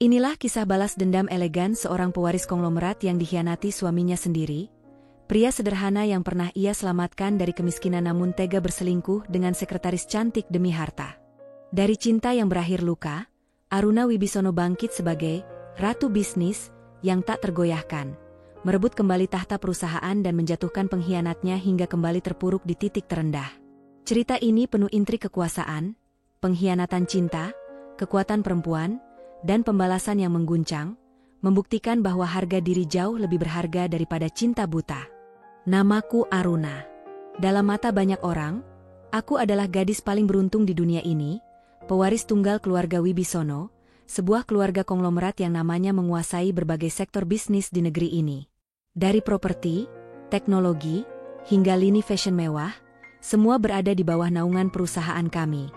Inilah kisah balas dendam elegan seorang pewaris konglomerat yang dikhianati suaminya sendiri. Pria sederhana yang pernah ia selamatkan dari kemiskinan namun tega berselingkuh dengan sekretaris cantik demi harta. Dari cinta yang berakhir luka, Aruna Wibisono bangkit sebagai ratu bisnis yang tak tergoyahkan, merebut kembali tahta perusahaan dan menjatuhkan pengkhianatnya hingga kembali terpuruk di titik terendah. Cerita ini penuh intrik kekuasaan, pengkhianatan cinta, kekuatan perempuan, dan pembalasan yang mengguncang, membuktikan bahwa harga diri jauh lebih berharga daripada cinta buta. Namaku Aruna. Dalam mata banyak orang, aku adalah gadis paling beruntung di dunia ini, pewaris tunggal keluarga Wibisono, sebuah keluarga konglomerat yang namanya menguasai berbagai sektor bisnis di negeri ini. Dari properti, teknologi, hingga lini fashion mewah, semua berada di bawah naungan perusahaan kami.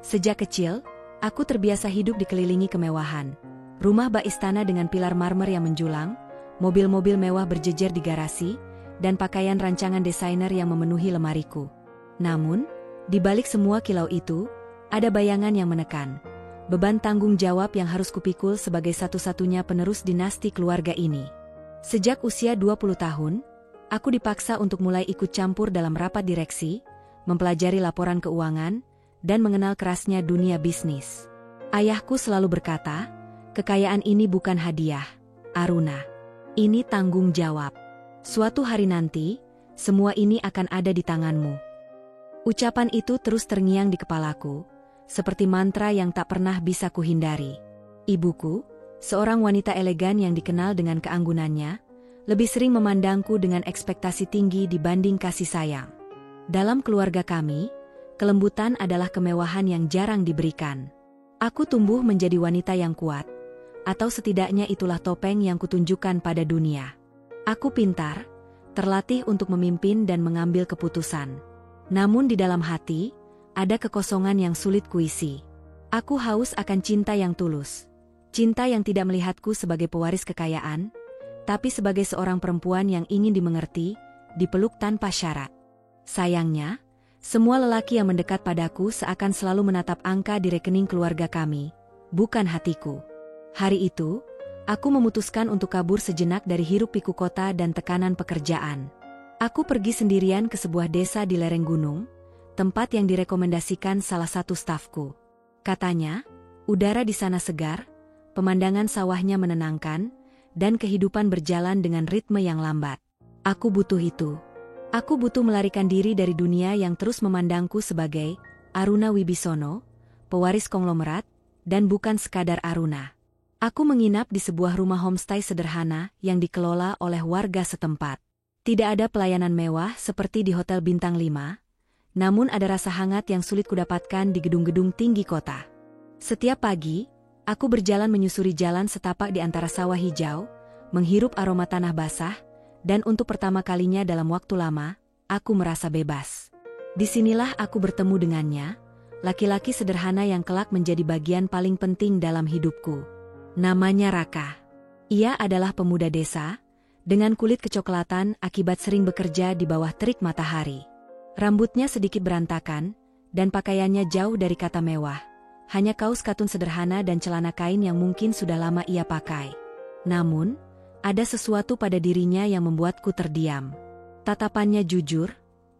Sejak kecil, aku terbiasa hidup dikelilingi kemewahan. Rumah bak istana dengan pilar marmer yang menjulang, mobil-mobil mewah berjejer di garasi, dan pakaian rancangan desainer yang memenuhi lemariku. Namun, di balik semua kilau itu, ada bayangan yang menekan. Beban tanggung jawab yang harus kupikul sebagai satu-satunya penerus dinasti keluarga ini. Sejak usia 20 tahun, aku dipaksa untuk mulai ikut campur dalam rapat direksi, mempelajari laporan keuangan, dan mengenal kerasnya dunia bisnis. Ayahku selalu berkata, kekayaan ini bukan hadiah, Aruna. Ini tanggung jawab. Suatu hari nanti, semua ini akan ada di tanganmu. Ucapan itu terus terngiang di kepalaku, seperti mantra yang tak pernah bisa kuhindari. Ibuku, seorang wanita elegan yang dikenal dengan keanggunannya, lebih sering memandangku dengan ekspektasi tinggi dibanding kasih sayang. Dalam keluarga kami, kelembutan adalah kemewahan yang jarang diberikan. Aku tumbuh menjadi wanita yang kuat, atau setidaknya itulah topeng yang kutunjukkan pada dunia. Aku pintar, terlatih untuk memimpin dan mengambil keputusan. Namun di dalam hati, ada kekosongan yang sulit kuisi. Aku haus akan cinta yang tulus. Cinta yang tidak melihatku sebagai pewaris kekayaan, tapi sebagai seorang perempuan yang ingin dimengerti, dipeluk tanpa syarat. Sayangnya, semua lelaki yang mendekat padaku seakan selalu menatap angka di rekening keluarga kami, bukan hatiku. Hari itu, aku memutuskan untuk kabur sejenak dari hiruk-pikuk kota dan tekanan pekerjaan. Aku pergi sendirian ke sebuah desa di lereng gunung, tempat yang direkomendasikan salah satu stafku. Katanya, udara di sana segar, pemandangan sawahnya menenangkan, dan kehidupan berjalan dengan ritme yang lambat. Aku butuh itu. Aku butuh melarikan diri dari dunia yang terus memandangku sebagai Aruna Wibisono, pewaris konglomerat, dan bukan sekadar Aruna. Aku menginap di sebuah rumah homestay sederhana yang dikelola oleh warga setempat. Tidak ada pelayanan mewah seperti di hotel bintang 5, namun ada rasa hangat yang sulit kudapatkan di gedung-gedung tinggi kota. Setiap pagi, aku berjalan menyusuri jalan setapak di antara sawah hijau, menghirup aroma tanah basah, dan untuk pertama kalinya dalam waktu lama, aku merasa bebas. Disinilah aku bertemu dengannya, laki-laki sederhana yang kelak menjadi bagian paling penting dalam hidupku. Namanya Raka. Ia adalah pemuda desa, dengan kulit kecoklatan akibat sering bekerja di bawah terik matahari. Rambutnya sedikit berantakan, dan pakaiannya jauh dari kata mewah. Hanya kaos katun sederhana dan celana kain yang mungkin sudah lama ia pakai. Namun, ada sesuatu pada dirinya yang membuatku terdiam. Tatapannya jujur,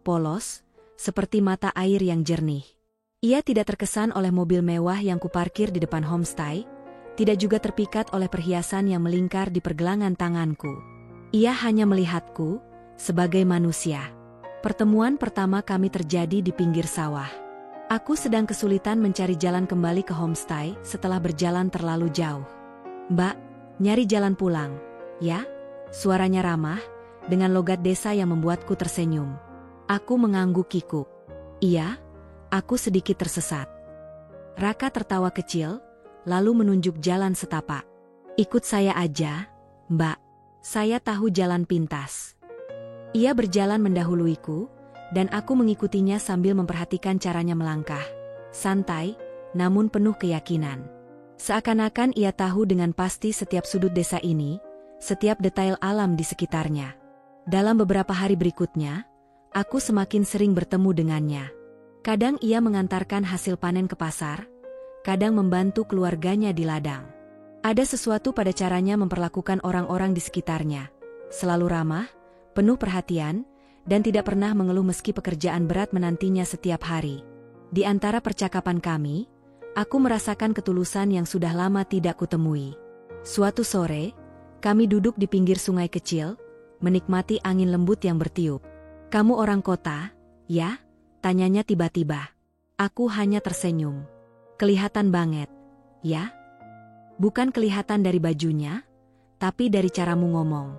polos, seperti mata air yang jernih. Ia tidak terkesan oleh mobil mewah yang kuparkir di depan homestay, tidak juga terpikat oleh perhiasan yang melingkar di pergelangan tanganku. Ia hanya melihatku sebagai manusia. Pertemuan pertama kami terjadi di pinggir sawah. Aku sedang kesulitan mencari jalan kembali ke homestay setelah berjalan terlalu jauh. "Mbak, nyari jalan pulang, ya?" Suaranya ramah, dengan logat desa yang membuatku tersenyum. Aku mengangguk kikuk. "Iya," aku sedikit tersesat. Raka tertawa kecil, lalu menunjuk jalan setapak. "Ikut saya aja, Mbak. Saya tahu jalan pintas." Ia berjalan mendahuluiku, dan aku mengikutinya sambil memperhatikan caranya melangkah. Santai, namun penuh keyakinan. Seakan-akan ia tahu dengan pasti setiap sudut desa ini, setiap detail alam di sekitarnya. Dalam beberapa hari berikutnya, aku semakin sering bertemu dengannya. Kadang ia mengantarkan hasil panen ke pasar, kadang membantu keluarganya di ladang. Ada sesuatu pada caranya memperlakukan orang-orang di sekitarnya. Selalu ramah, penuh perhatian, dan tidak pernah mengeluh meski pekerjaan berat menantinya setiap hari. Di antara percakapan kami, aku merasakan ketulusan yang sudah lama tidak kutemui. Suatu sore, kami duduk di pinggir sungai kecil, menikmati angin lembut yang bertiup. "Kamu orang kota, ya?" tanyanya tiba-tiba. Aku hanya tersenyum. "Kelihatan banget, ya?" "Bukan kelihatan dari bajunya, tapi dari caramu ngomong."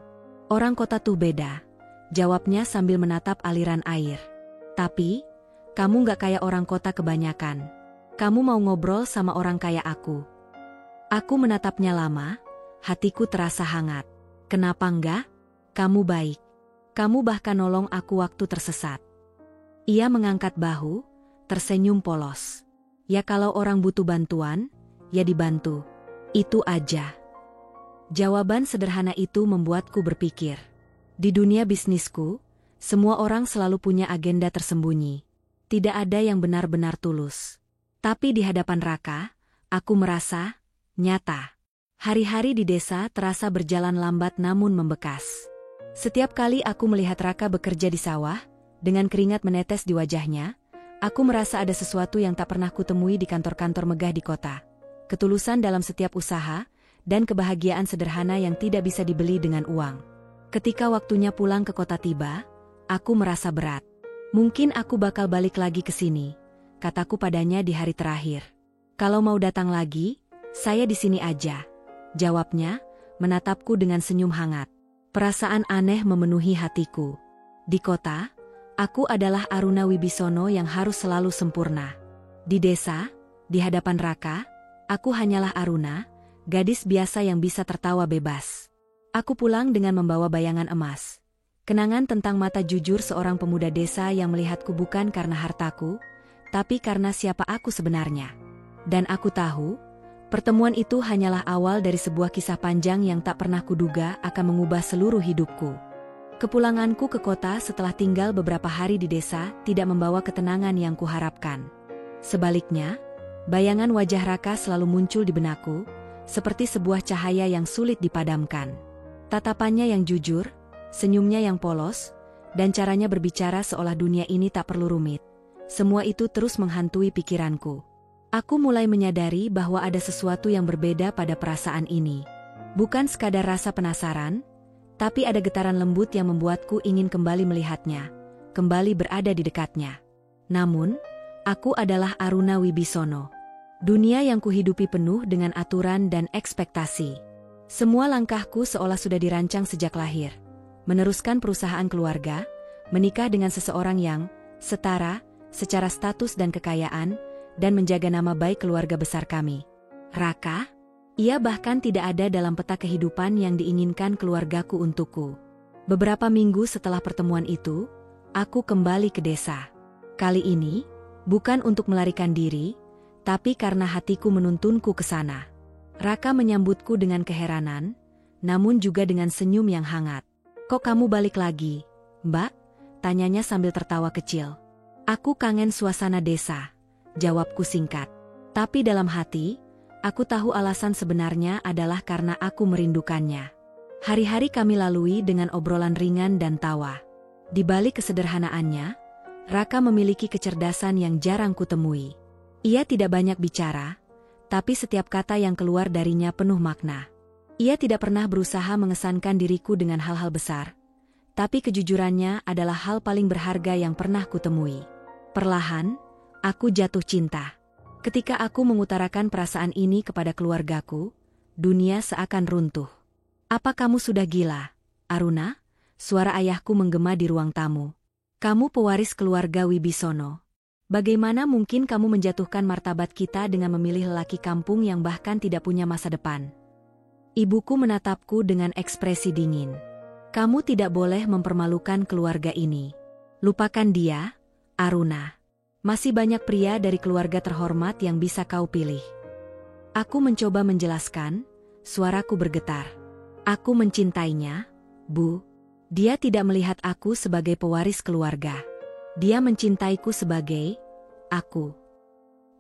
"Orang kota tuh beda," jawabnya sambil menatap aliran air. "Tapi, kamu gak kayak orang kota kebanyakan. Kamu mau ngobrol sama orang kayak aku." Aku menatapnya lama, hatiku terasa hangat. "Kenapa enggak? Kamu baik. Kamu bahkan nolong aku waktu tersesat." Ia mengangkat bahu, tersenyum polos. "Ya kalau orang butuh bantuan, ya dibantu. Itu aja." Jawaban sederhana itu membuatku berpikir. Di dunia bisnisku, semua orang selalu punya agenda tersembunyi. Tidak ada yang benar-benar tulus. Tapi di hadapan Raka, aku merasa nyata. Hari-hari di desa terasa berjalan lambat namun membekas. Setiap kali aku melihat Raka bekerja di sawah, dengan keringat menetes di wajahnya, aku merasa ada sesuatu yang tak pernah kutemui di kantor-kantor megah di kota. Ketulusan dalam setiap usaha, dan kebahagiaan sederhana yang tidak bisa dibeli dengan uang. Ketika waktunya pulang ke kota tiba, aku merasa berat. "Mungkin aku bakal balik lagi ke sini," kataku padanya di hari terakhir. "Kalau mau datang lagi, saya di sini aja," jawabnya, menatapku dengan senyum hangat. Perasaan aneh memenuhi hatiku. Di kota, aku adalah Aruna Wibisono yang harus selalu sempurna. Di desa, di hadapan Raka, aku hanyalah Aruna, gadis biasa yang bisa tertawa bebas. Aku pulang dengan membawa bayangan emas. Kenangan tentang mata jujur seorang pemuda desa yang melihatku bukan karena hartaku, tapi karena siapa aku sebenarnya. Dan aku tahu, pertemuan itu hanyalah awal dari sebuah kisah panjang yang tak pernah kuduga akan mengubah seluruh hidupku. Kepulanganku ke kota setelah tinggal beberapa hari di desa tidak membawa ketenangan yang kuharapkan. Sebaliknya, bayangan wajah Raka selalu muncul di benakku, seperti sebuah cahaya yang sulit dipadamkan. Tatapannya yang jujur, senyumnya yang polos, dan caranya berbicara seolah dunia ini tak perlu rumit. Semua itu terus menghantui pikiranku. Aku mulai menyadari bahwa ada sesuatu yang berbeda pada perasaan ini. Bukan sekadar rasa penasaran, tapi ada getaran lembut yang membuatku ingin kembali melihatnya, kembali berada di dekatnya. Namun, aku adalah Aruna Wibisono. Dunia yang kuhidupi penuh dengan aturan dan ekspektasi. Semua langkahku seolah sudah dirancang sejak lahir. Meneruskan perusahaan keluarga, menikah dengan seseorang yang setara secara status dan kekayaan, dan menjaga nama baik keluarga besar kami. Raka? Ia bahkan tidak ada dalam peta kehidupan yang diinginkan keluargaku untukku. Beberapa minggu setelah pertemuan itu, aku kembali ke desa. Kali ini, bukan untuk melarikan diri, tapi karena hatiku menuntunku ke sana. Raka menyambutku dengan keheranan, namun juga dengan senyum yang hangat. "Kok kamu balik lagi, Mbak?" tanyanya sambil tertawa kecil. "Aku kangen suasana desa," jawabku singkat. Tapi dalam hati, aku tahu alasan sebenarnya adalah karena aku merindukannya. Hari-hari kami lalui dengan obrolan ringan dan tawa. Di balik kesederhanaannya, Raka memiliki kecerdasan yang jarang kutemui. Ia tidak banyak bicara, tapi setiap kata yang keluar darinya penuh makna. Ia tidak pernah berusaha mengesankan diriku dengan hal-hal besar, tapi kejujurannya adalah hal paling berharga yang pernah kutemui. Perlahan, aku jatuh cinta. Ketika aku mengutarakan perasaan ini kepada keluargaku, dunia seakan runtuh. "Apa kamu sudah gila, Aruna?" Suara ayahku menggema di ruang tamu. "Kamu pewaris keluarga Wibisono. Bagaimana mungkin kamu menjatuhkan martabat kita dengan memilih lelaki kampung yang bahkan tidak punya masa depan?" Ibuku menatapku dengan ekspresi dingin. "Kamu tidak boleh mempermalukan keluarga ini. Lupakan dia, Aruna. Masih banyak pria dari keluarga terhormat yang bisa kau pilih." Aku mencoba menjelaskan, suaraku bergetar. "Aku mencintainya, Bu. Dia tidak melihat aku sebagai pewaris keluarga. Dia mencintaiku sebagai aku."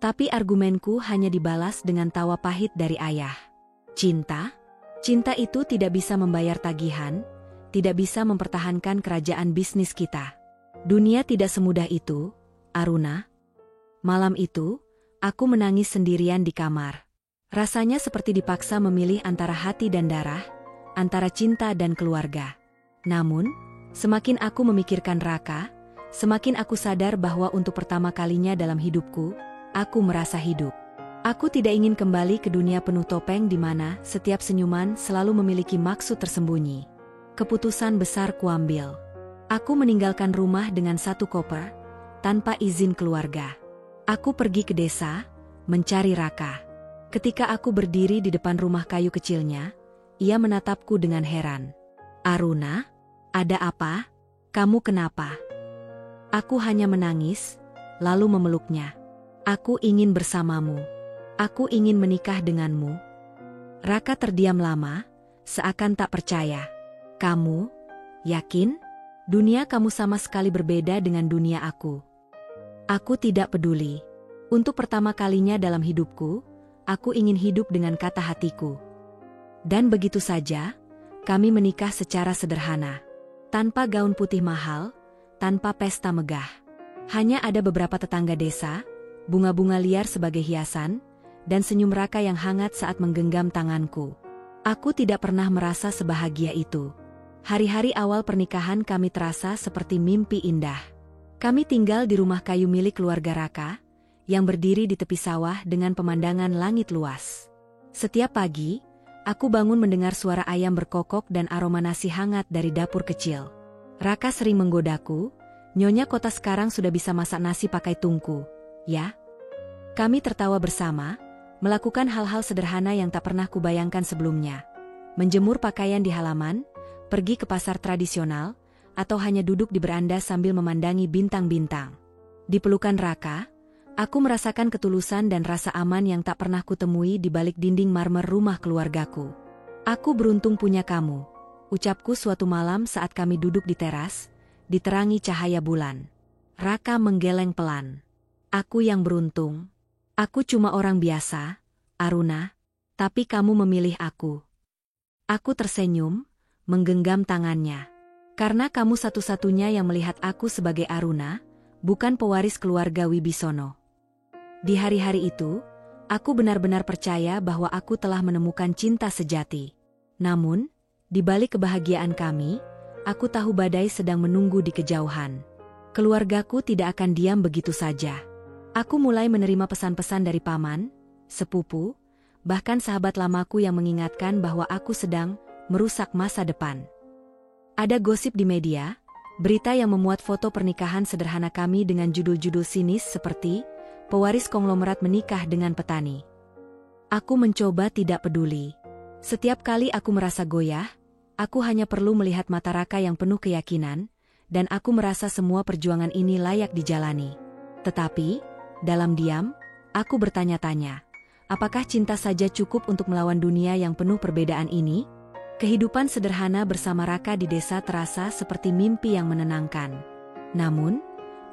Tapi argumenku hanya dibalas dengan tawa pahit dari ayah. Cinta? Cinta itu tidak bisa membayar tagihan, tidak bisa mempertahankan kerajaan bisnis kita. Dunia tidak semudah itu, Aruna. Malam itu, aku menangis sendirian di kamar. Rasanya seperti dipaksa memilih antara hati dan darah, antara cinta dan keluarga. Namun, semakin aku memikirkan Raka, semakin aku sadar bahwa untuk pertama kalinya dalam hidupku, aku merasa hidup. Aku tidak ingin kembali ke dunia penuh topeng di mana setiap senyuman selalu memiliki maksud tersembunyi. Keputusan besar kuambil. Aku meninggalkan rumah dengan satu koper, tanpa izin keluarga. Aku pergi ke desa, mencari Raka. Ketika aku berdiri di depan rumah kayu kecilnya, ia menatapku dengan heran. Aruna, ada apa? Kamu kenapa? Aku hanya menangis, lalu memeluknya. Aku ingin bersamamu. Aku ingin menikah denganmu. Raka terdiam lama, seakan tak percaya. Kamu, yakin? Dunia kamu sama sekali berbeda dengan dunia aku. Aku tidak peduli. Untuk pertama kalinya dalam hidupku, aku ingin hidup dengan kata hatiku. Dan begitu saja, kami menikah secara sederhana. Tanpa gaun putih mahal, tanpa pesta megah. Hanya ada beberapa tetangga desa, bunga-bunga liar sebagai hiasan, dan senyum Raka yang hangat saat menggenggam tanganku. Aku tidak pernah merasa sebahagia itu. Hari-hari awal pernikahan kami terasa seperti mimpi indah. Kami tinggal di rumah kayu milik keluarga Raka, yang berdiri di tepi sawah dengan pemandangan langit luas. Setiap pagi, aku bangun mendengar suara ayam berkokok dan aroma nasi hangat dari dapur kecil. Raka sering menggodaku, "Nyonya kota sekarang sudah bisa masak nasi pakai tungku, ya?" Kami tertawa bersama, melakukan hal-hal sederhana yang tak pernah kubayangkan sebelumnya. Menjemur pakaian di halaman, pergi ke pasar tradisional, atau hanya duduk di beranda sambil memandangi bintang-bintang. Di pelukan Raka, aku merasakan ketulusan dan rasa aman yang tak pernah kutemui di balik dinding marmer rumah keluargaku. Aku beruntung punya kamu, ucapku suatu malam saat kami duduk di teras, diterangi cahaya bulan. Raka menggeleng pelan. Aku yang beruntung. Aku cuma orang biasa, Aruna, tapi kamu memilih aku. Aku tersenyum, menggenggam tangannya. Karena kamu satu-satunya yang melihat aku sebagai Aruna, bukan pewaris keluarga Wibisono. Di hari-hari itu, aku benar-benar percaya bahwa aku telah menemukan cinta sejati. Namun, di balik kebahagiaan kami, aku tahu badai sedang menunggu di kejauhan. Keluargaku tidak akan diam begitu saja. Aku mulai menerima pesan-pesan dari paman, sepupu, bahkan sahabat lamaku yang mengingatkan bahwa aku sedang merusak masa depan. Ada gosip di media, berita yang memuat foto pernikahan sederhana kami dengan judul-judul sinis seperti pewaris konglomerat menikah dengan petani. Aku mencoba tidak peduli. Setiap kali aku merasa goyah, aku hanya perlu melihat mata Raka yang penuh keyakinan, dan aku merasa semua perjuangan ini layak dijalani. Tetapi, dalam diam, aku bertanya-tanya, apakah cinta saja cukup untuk melawan dunia yang penuh perbedaan ini? Kehidupan sederhana bersama Raka di desa terasa seperti mimpi yang menenangkan. Namun,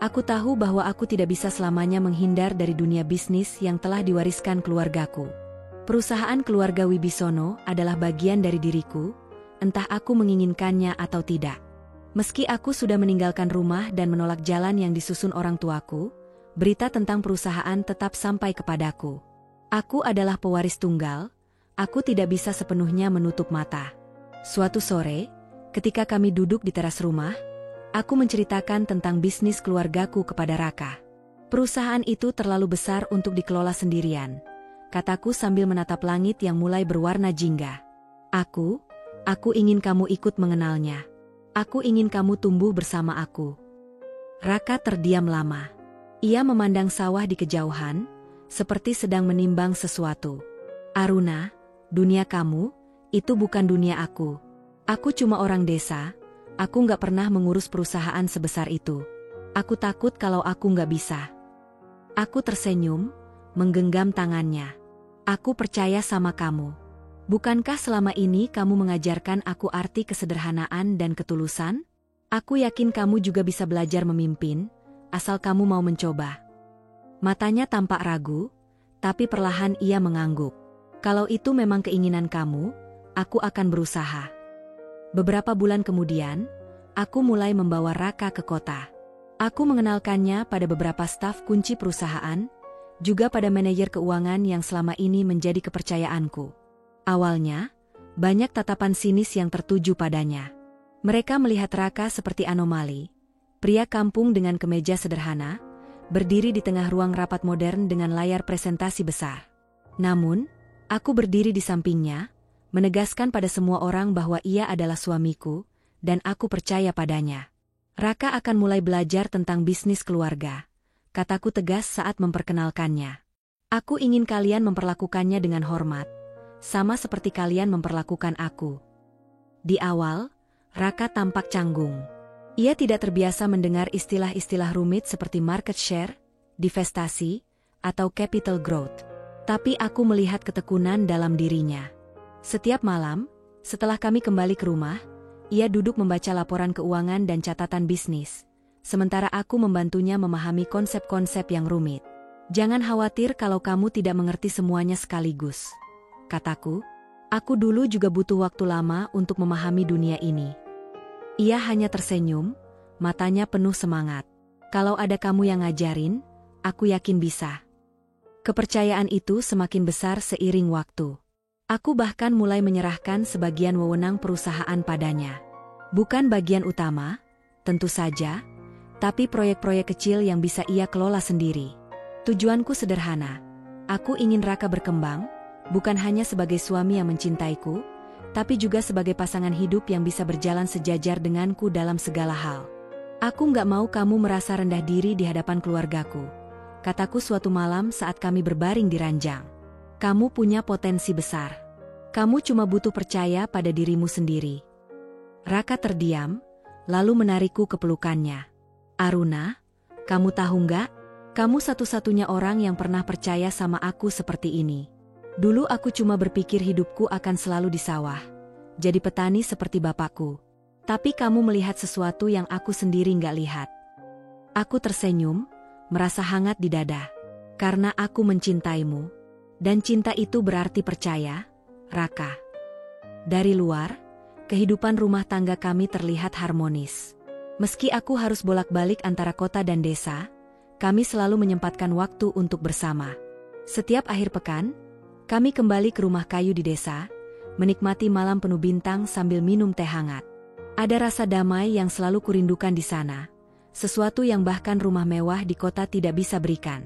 aku tahu bahwa aku tidak bisa selamanya menghindar dari dunia bisnis yang telah diwariskan keluargaku. Perusahaan keluarga Wibisono adalah bagian dari diriku, entah aku menginginkannya atau tidak. Meski aku sudah meninggalkan rumah dan menolak jalan yang disusun orang tuaku, berita tentang perusahaan tetap sampai kepadaku. Aku adalah pewaris tunggal, aku tidak bisa sepenuhnya menutup mata. Suatu sore, ketika kami duduk di teras rumah, aku menceritakan tentang bisnis keluargaku kepada Raka. Perusahaan itu terlalu besar untuk dikelola sendirian, kataku sambil menatap langit yang mulai berwarna jingga. Aku ingin kamu ikut mengenalnya. Aku ingin kamu tumbuh bersama aku. Raka terdiam lama. Ia memandang sawah di kejauhan, seperti sedang menimbang sesuatu. Aruna, dunia kamu, itu bukan dunia aku. Aku cuma orang desa, aku nggak pernah mengurus perusahaan sebesar itu. Aku takut kalau aku nggak bisa. Aku tersenyum, menggenggam tangannya. Aku percaya sama kamu. Bukankah selama ini kamu mengajarkan aku arti kesederhanaan dan ketulusan? Aku yakin kamu juga bisa belajar memimpin, asal kamu mau mencoba. Matanya tampak ragu, tapi perlahan ia mengangguk. Kalau itu memang keinginan kamu, aku akan berusaha. Beberapa bulan kemudian, aku mulai membawa Raka ke kota. Aku mengenalkannya pada beberapa staf kunci perusahaan, juga pada manajer keuangan yang selama ini menjadi kepercayaanku. Awalnya, banyak tatapan sinis yang tertuju padanya. Mereka melihat Raka seperti anomali, pria kampung dengan kemeja sederhana, berdiri di tengah ruang rapat modern dengan layar presentasi besar. Namun, aku berdiri di sampingnya, menegaskan pada semua orang bahwa ia adalah suamiku, dan aku percaya padanya. Raka akan mulai belajar tentang bisnis keluarga, kataku tegas saat memperkenalkannya. Aku ingin kalian memperlakukannya dengan hormat, sama seperti kalian memperlakukan aku. Di awal, Raka tampak canggung. Ia tidak terbiasa mendengar istilah-istilah rumit seperti market share, divestasi, atau capital growth. Tapi aku melihat ketekunan dalam dirinya. Setiap malam, setelah kami kembali ke rumah, ia duduk membaca laporan keuangan dan catatan bisnis, sementara aku membantunya memahami konsep-konsep yang rumit. Jangan khawatir kalau kamu tidak mengerti semuanya sekaligus, kataku. Aku dulu juga butuh waktu lama untuk memahami dunia ini. Ia hanya tersenyum, matanya penuh semangat. Kalau ada kamu yang ngajarin, aku yakin bisa. Kepercayaan itu semakin besar seiring waktu. Aku bahkan mulai menyerahkan sebagian wewenang perusahaan padanya. Bukan bagian utama, tentu saja, tapi proyek-proyek kecil yang bisa ia kelola sendiri. Tujuanku sederhana. Aku ingin Raka berkembang, bukan hanya sebagai suami yang mencintaiku, tapi juga sebagai pasangan hidup yang bisa berjalan sejajar denganku dalam segala hal. Aku nggak mau kamu merasa rendah diri di hadapan keluargaku, kataku suatu malam saat kami berbaring di ranjang. Kamu punya potensi besar. Kamu cuma butuh percaya pada dirimu sendiri. Raka terdiam, lalu menarikku ke pelukannya. Aruna, kamu tahu nggak? Kamu satu-satunya orang yang pernah percaya sama aku seperti ini. Dulu aku cuma berpikir hidupku akan selalu di sawah, jadi petani seperti bapakku. Tapi kamu melihat sesuatu yang aku sendiri nggak lihat. Aku tersenyum, merasa hangat di dada. Karena aku mencintaimu. Dan cinta itu berarti percaya, Raka. Dari luar, kehidupan rumah tangga kami terlihat harmonis. Meski aku harus bolak-balik antara kota dan desa, kami selalu menyempatkan waktu untuk bersama. Setiap akhir pekan, kami kembali ke rumah kayu di desa, menikmati malam penuh bintang sambil minum teh hangat. Ada rasa damai yang selalu kurindukan di sana, sesuatu yang bahkan rumah mewah di kota tidak bisa berikan.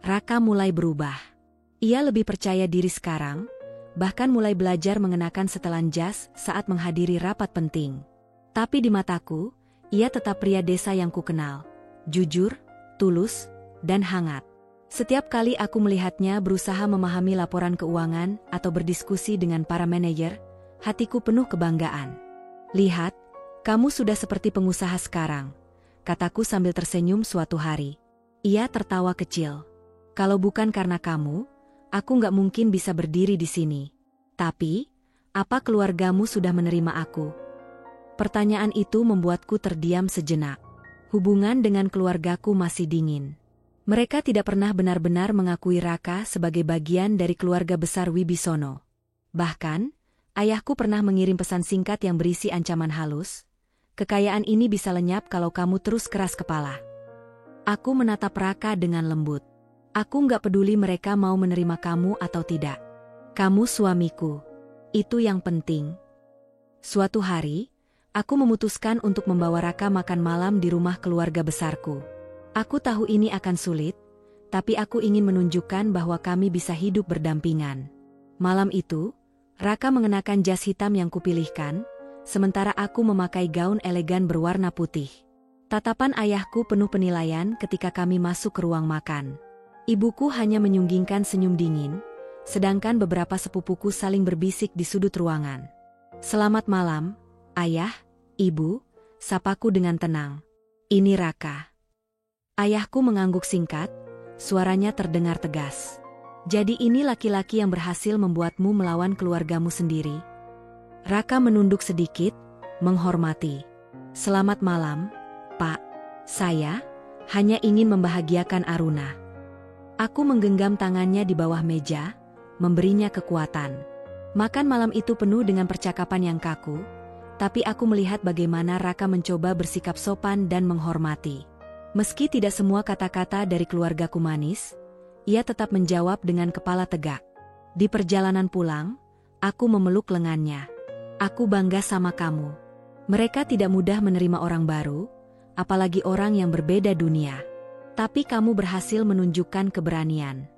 Raka mulai berubah. Ia lebih percaya diri sekarang, bahkan mulai belajar mengenakan setelan jas saat menghadiri rapat penting. Tapi di mataku, ia tetap pria desa yang kukenal, jujur, tulus, dan hangat. Setiap kali aku melihatnya berusaha memahami laporan keuangan atau berdiskusi dengan para manajer, hatiku penuh kebanggaan. Lihat, kamu sudah seperti pengusaha sekarang, kataku sambil tersenyum suatu hari. Ia tertawa kecil. Kalau bukan karena kamu, aku nggak mungkin bisa berdiri di sini. Tapi, apa keluargamu sudah menerima aku? Pertanyaan itu membuatku terdiam sejenak. Hubungan dengan keluargaku masih dingin. Mereka tidak pernah benar-benar mengakui Raka sebagai bagian dari keluarga besar Wibisono. Bahkan, ayahku pernah mengirim pesan singkat yang berisi ancaman halus. Kekayaan ini bisa lenyap kalau kamu terus keras kepala. Aku menatap Raka dengan lembut. Aku nggak peduli mereka mau menerima kamu atau tidak. Kamu suamiku. Itu yang penting. Suatu hari, aku memutuskan untuk membawa Raka makan malam di rumah keluarga besarku. Aku tahu ini akan sulit, tapi aku ingin menunjukkan bahwa kami bisa hidup berdampingan. Malam itu, Raka mengenakan jas hitam yang kupilihkan, sementara aku memakai gaun elegan berwarna putih. Tatapan ayahku penuh penilaian ketika kami masuk ke ruang makan. Ibuku hanya menyunggingkan senyum dingin, sedangkan beberapa sepupuku saling berbisik di sudut ruangan. Selamat malam, ayah, ibu, sapaku dengan tenang. Ini Raka. Ayahku mengangguk singkat, suaranya terdengar tegas. Jadi ini laki-laki yang berhasil membuatmu melawan keluargamu sendiri. Raka menunduk sedikit, menghormati. Selamat malam, Pak. Saya hanya ingin membahagiakan Aruna. Aku menggenggam tangannya di bawah meja, memberinya kekuatan. Makan malam itu penuh dengan percakapan yang kaku, tapi aku melihat bagaimana Raka mencoba bersikap sopan dan menghormati. Meski tidak semua kata-kata dari keluargaku manis, ia tetap menjawab dengan kepala tegak. Di perjalanan pulang, aku memeluk lengannya. Aku bangga sama kamu. Mereka tidak mudah menerima orang baru, apalagi orang yang berbeda dunia. Tapi kamu berhasil menunjukkan keberanian.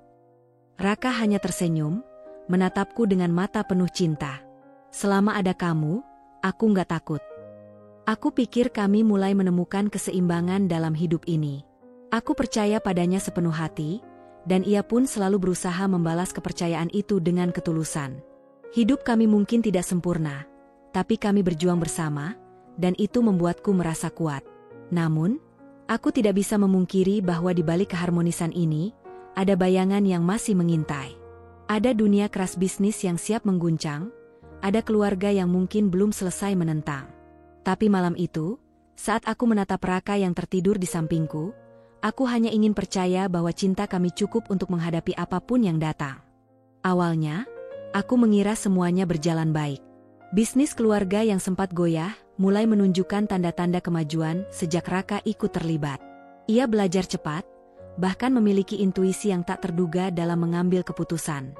Raka hanya tersenyum, menatapku dengan mata penuh cinta. Selama ada kamu, aku nggak takut. Aku pikir kami mulai menemukan keseimbangan dalam hidup ini. Aku percaya padanya sepenuh hati, dan ia pun selalu berusaha membalas kepercayaan itu dengan ketulusan. Hidup kami mungkin tidak sempurna, tapi kami berjuang bersama, dan itu membuatku merasa kuat. Namun, aku tidak bisa memungkiri bahwa di balik keharmonisan ini, ada bayangan yang masih mengintai. Ada dunia keras bisnis yang siap mengguncang, ada keluarga yang mungkin belum selesai menentang. Tapi malam itu, saat aku menatap Raka yang tertidur di sampingku, aku hanya ingin percaya bahwa cinta kami cukup untuk menghadapi apapun yang datang. Awalnya, aku mengira semuanya berjalan baik. Bisnis keluarga yang sempat goyah, mulai menunjukkan tanda-tanda kemajuan sejak Raka ikut terlibat. Ia belajar cepat, bahkan memiliki intuisi yang tak terduga dalam mengambil keputusan.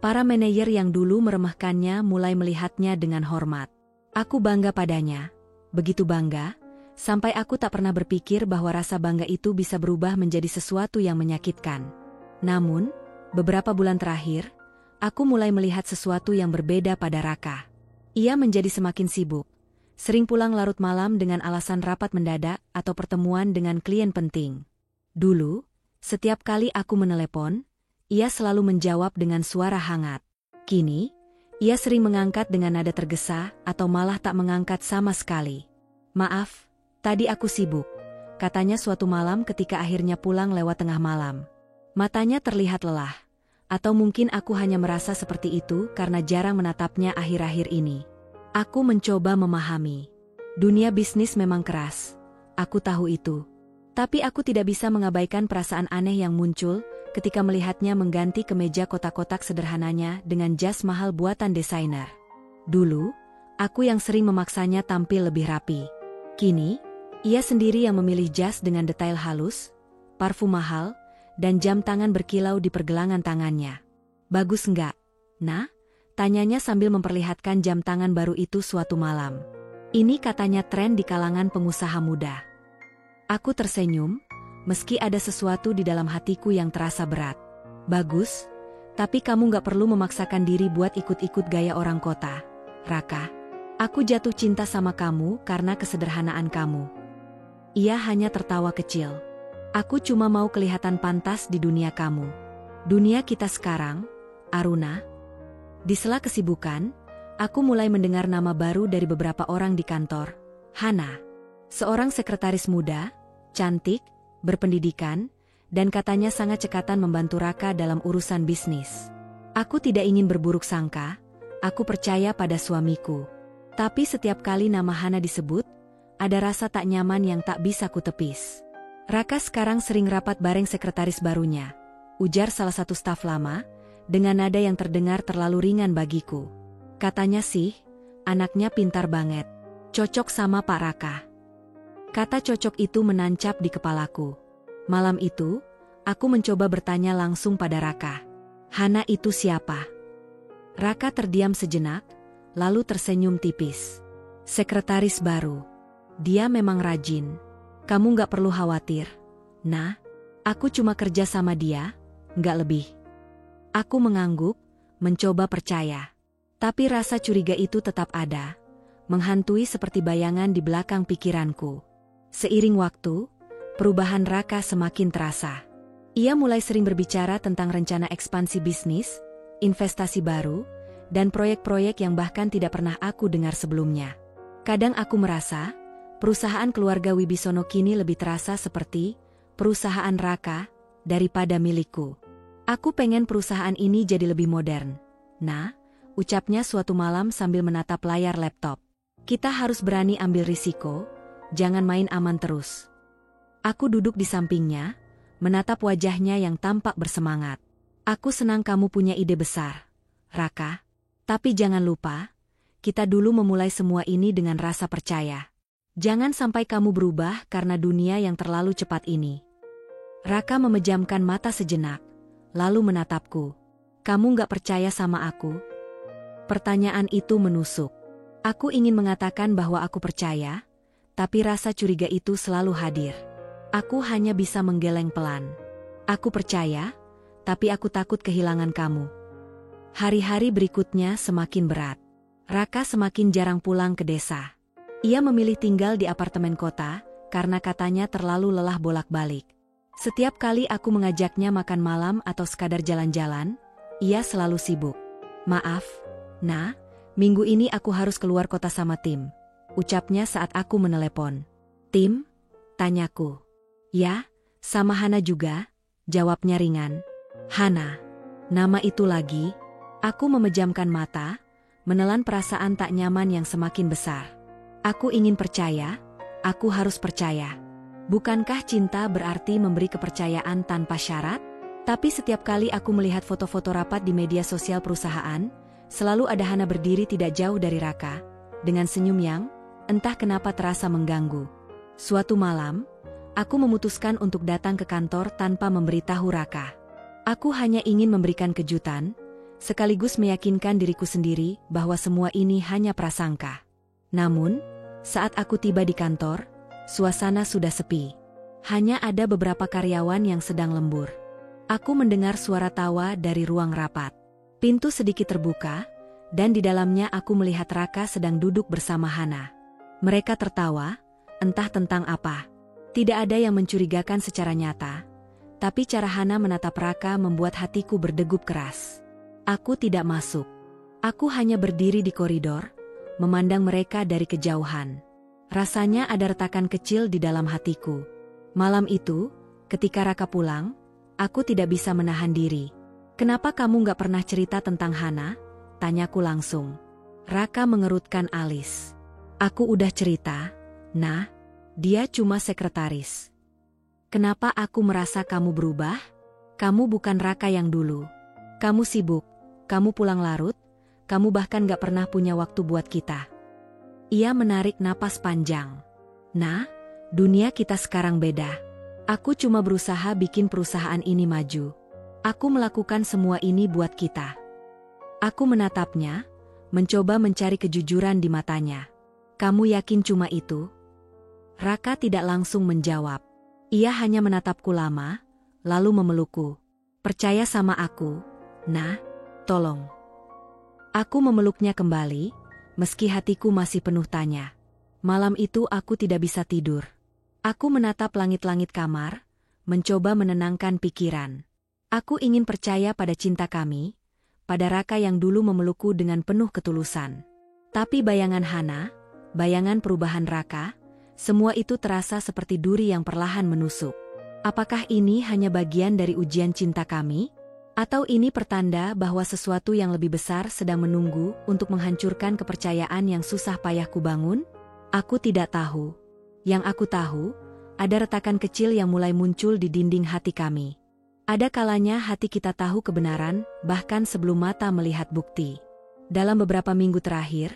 Para manajer yang dulu meremehkannya mulai melihatnya dengan hormat. Aku bangga padanya. Begitu bangga, sampai aku tak pernah berpikir bahwa rasa bangga itu bisa berubah menjadi sesuatu yang menyakitkan. Namun, beberapa bulan terakhir, aku mulai melihat sesuatu yang berbeda pada Raka. Ia menjadi semakin sibuk, sering pulang larut malam dengan alasan rapat mendadak atau pertemuan dengan klien penting. Dulu, setiap kali aku menelepon, ia selalu menjawab dengan suara hangat. Kini, ia sering mengangkat dengan nada tergesa atau malah tak mengangkat sama sekali. "Maaf, tadi aku sibuk," katanya suatu malam ketika akhirnya pulang lewat tengah malam. Matanya terlihat lelah. Atau mungkin aku hanya merasa seperti itu karena jarang menatapnya akhir-akhir ini. Aku mencoba memahami. Dunia bisnis memang keras. Aku tahu itu. Tapi aku tidak bisa mengabaikan perasaan aneh yang muncul ketika melihatnya mengganti kemeja kotak-kotak sederhananya dengan jas mahal buatan desainer. Dulu, aku yang sering memaksanya tampil lebih rapi. Kini, ia sendiri yang memilih jas dengan detail halus, parfum mahal, dan jam tangan berkilau di pergelangan tangannya. "Bagus nggak, Nah?" tanyanya sambil memperlihatkan jam tangan baru itu suatu malam. Ini katanya tren di kalangan pengusaha muda. Aku tersenyum, meski ada sesuatu di dalam hatiku yang terasa berat. "Bagus, tapi kamu gak perlu memaksakan diri buat ikut-ikut gaya orang kota, Raka. Aku jatuh cinta sama kamu karena kesederhanaan kamu." Ia hanya tertawa kecil. "Aku cuma mau kelihatan pantas di dunia kamu. Dunia kita sekarang, Aruna." Di sela kesibukan, aku mulai mendengar nama baru dari beberapa orang di kantor. Hana, seorang sekretaris muda, cantik, berpendidikan, dan katanya sangat cekatan membantu Raka dalam urusan bisnis. Aku tidak ingin berburuk sangka, aku percaya pada suamiku. Tapi setiap kali nama Hana disebut, ada rasa tak nyaman yang tak bisa kutepis. "Raka sekarang sering rapat bareng sekretaris barunya," ujar salah satu staf lama, dengan nada yang terdengar terlalu ringan bagiku. "Katanya sih, anaknya pintar banget. Cocok sama Pak Raka." Kata cocok itu menancap di kepalaku. Malam itu, aku mencoba bertanya langsung pada Raka. "Hana itu siapa?" Raka terdiam sejenak, lalu tersenyum tipis. "Sekretaris baru. Dia memang rajin. Kamu nggak perlu khawatir. Nah, aku cuma kerja sama dia, nggak lebih." Aku mengangguk, mencoba percaya. Tapi rasa curiga itu tetap ada, menghantui seperti bayangan di belakang pikiranku. Seiring waktu, perubahan Raka semakin terasa. Ia mulai sering berbicara tentang rencana ekspansi bisnis, investasi baru, dan proyek-proyek yang bahkan tidak pernah aku dengar sebelumnya. Kadang aku merasa, perusahaan keluarga Wibisono kini lebih terasa seperti perusahaan Raka daripada milikku. "Aku pengen perusahaan ini jadi lebih modern, Nah," ucapnya suatu malam sambil menatap layar laptop. "Kita harus berani ambil risiko, jangan main aman terus." Aku duduk di sampingnya, menatap wajahnya yang tampak bersemangat. "Aku senang kamu punya ide besar, Raka. Tapi jangan lupa, kita dulu memulai semua ini dengan rasa percaya. Jangan sampai kamu berubah karena dunia yang terlalu cepat ini. Raka memejamkan mata sejenak, lalu menatapku. Kamu gak percaya sama aku? Pertanyaan itu menusuk. Aku ingin mengatakan bahwa aku percaya, tapi rasa curiga itu selalu hadir. Aku hanya bisa menggeleng pelan. Aku percaya, tapi aku takut kehilangan kamu. Hari-hari berikutnya semakin berat. Raka semakin jarang pulang ke desa. Ia memilih tinggal di apartemen kota, karena katanya terlalu lelah bolak-balik. Setiap kali aku mengajaknya makan malam atau sekadar jalan-jalan, ia selalu sibuk. Maaf, Nah, minggu ini aku harus keluar kota sama Tim, ucapnya saat aku menelepon. Tim? Tanyaku. Ya, sama Hana juga, jawabnya ringan. Hana, nama itu lagi? Aku memejamkan mata, menelan perasaan tak nyaman yang semakin besar. Aku ingin percaya, aku harus percaya. Bukankah cinta berarti memberi kepercayaan tanpa syarat? Tapi setiap kali aku melihat foto-foto rapat di media sosial perusahaan, selalu ada Hana berdiri tidak jauh dari Raka, dengan senyum yang, entah kenapa terasa mengganggu. Suatu malam, aku memutuskan untuk datang ke kantor tanpa memberitahu Raka. Aku hanya ingin memberikan kejutan, sekaligus meyakinkan diriku sendiri bahwa semua ini hanya prasangka. Namun, saat aku tiba di kantor, suasana sudah sepi. Hanya ada beberapa karyawan yang sedang lembur. Aku mendengar suara tawa dari ruang rapat. Pintu sedikit terbuka, dan di dalamnya aku melihat Raka sedang duduk bersama Hana. Mereka tertawa, entah tentang apa. Tidak ada yang mencurigakan secara nyata, tapi cara Hana menatap Raka membuat hatiku berdegup keras. Aku tidak masuk. Aku hanya berdiri di koridor, memandang mereka dari kejauhan. Rasanya ada retakan kecil di dalam hatiku. Malam itu, ketika Raka pulang, aku tidak bisa menahan diri. Kenapa kamu gak pernah cerita tentang Hana? Tanyaku langsung. Raka mengerutkan alis. Aku udah cerita, nah, dia cuma sekretaris. Kenapa aku merasa kamu berubah? Kamu bukan Raka yang dulu. Kamu sibuk, kamu pulang larut, kamu bahkan gak pernah punya waktu buat kita. Ia menarik napas panjang. Nah, dunia kita sekarang beda. Aku cuma berusaha bikin perusahaan ini maju. Aku melakukan semua ini buat kita. Aku menatapnya, mencoba mencari kejujuran di matanya. Kamu yakin cuma itu? Raka tidak langsung menjawab. Ia hanya menatapku lama, lalu memelukku. Percaya sama aku, nah, tolong. Aku memeluknya kembali, meski hatiku masih penuh tanya. Malam itu aku tidak bisa tidur. Aku menatap langit-langit kamar, mencoba menenangkan pikiran. Aku ingin percaya pada cinta kami, pada Raka yang dulu memelukku dengan penuh ketulusan. Tapi bayangan Hana, bayangan perubahan Raka, semua itu terasa seperti duri yang perlahan menusuk. Apakah ini hanya bagian dari ujian cinta kami? Atau ini pertanda bahwa sesuatu yang lebih besar sedang menunggu untuk menghancurkan kepercayaan yang susah payah kubangun? Aku tidak tahu. Yang aku tahu, ada retakan kecil yang mulai muncul di dinding hati kami. Ada kalanya hati kita tahu kebenaran, bahkan sebelum mata melihat bukti. Dalam beberapa minggu terakhir,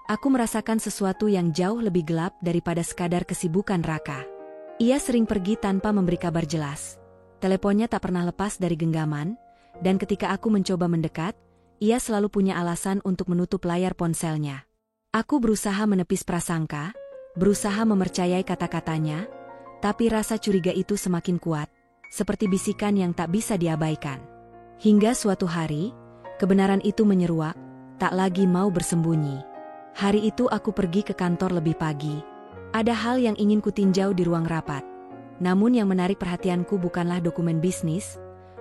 aku merasakan sesuatu yang jauh lebih gelap daripada sekadar kesibukan Raka. Ia sering pergi tanpa memberi kabar jelas. Teleponnya tak pernah lepas dari genggaman, dan ketika aku mencoba mendekat, ia selalu punya alasan untuk menutup layar ponselnya. Aku berusaha menepis prasangka, berusaha mempercayai kata-katanya, tapi rasa curiga itu semakin kuat. Seperti bisikan yang tak bisa diabaikan. Hingga suatu hari, kebenaran itu menyeruak, tak lagi mau bersembunyi. Hari itu aku pergi ke kantor lebih pagi. Ada hal yang ingin kutinjau di ruang rapat. Namun yang menarik perhatianku bukanlah dokumen bisnis,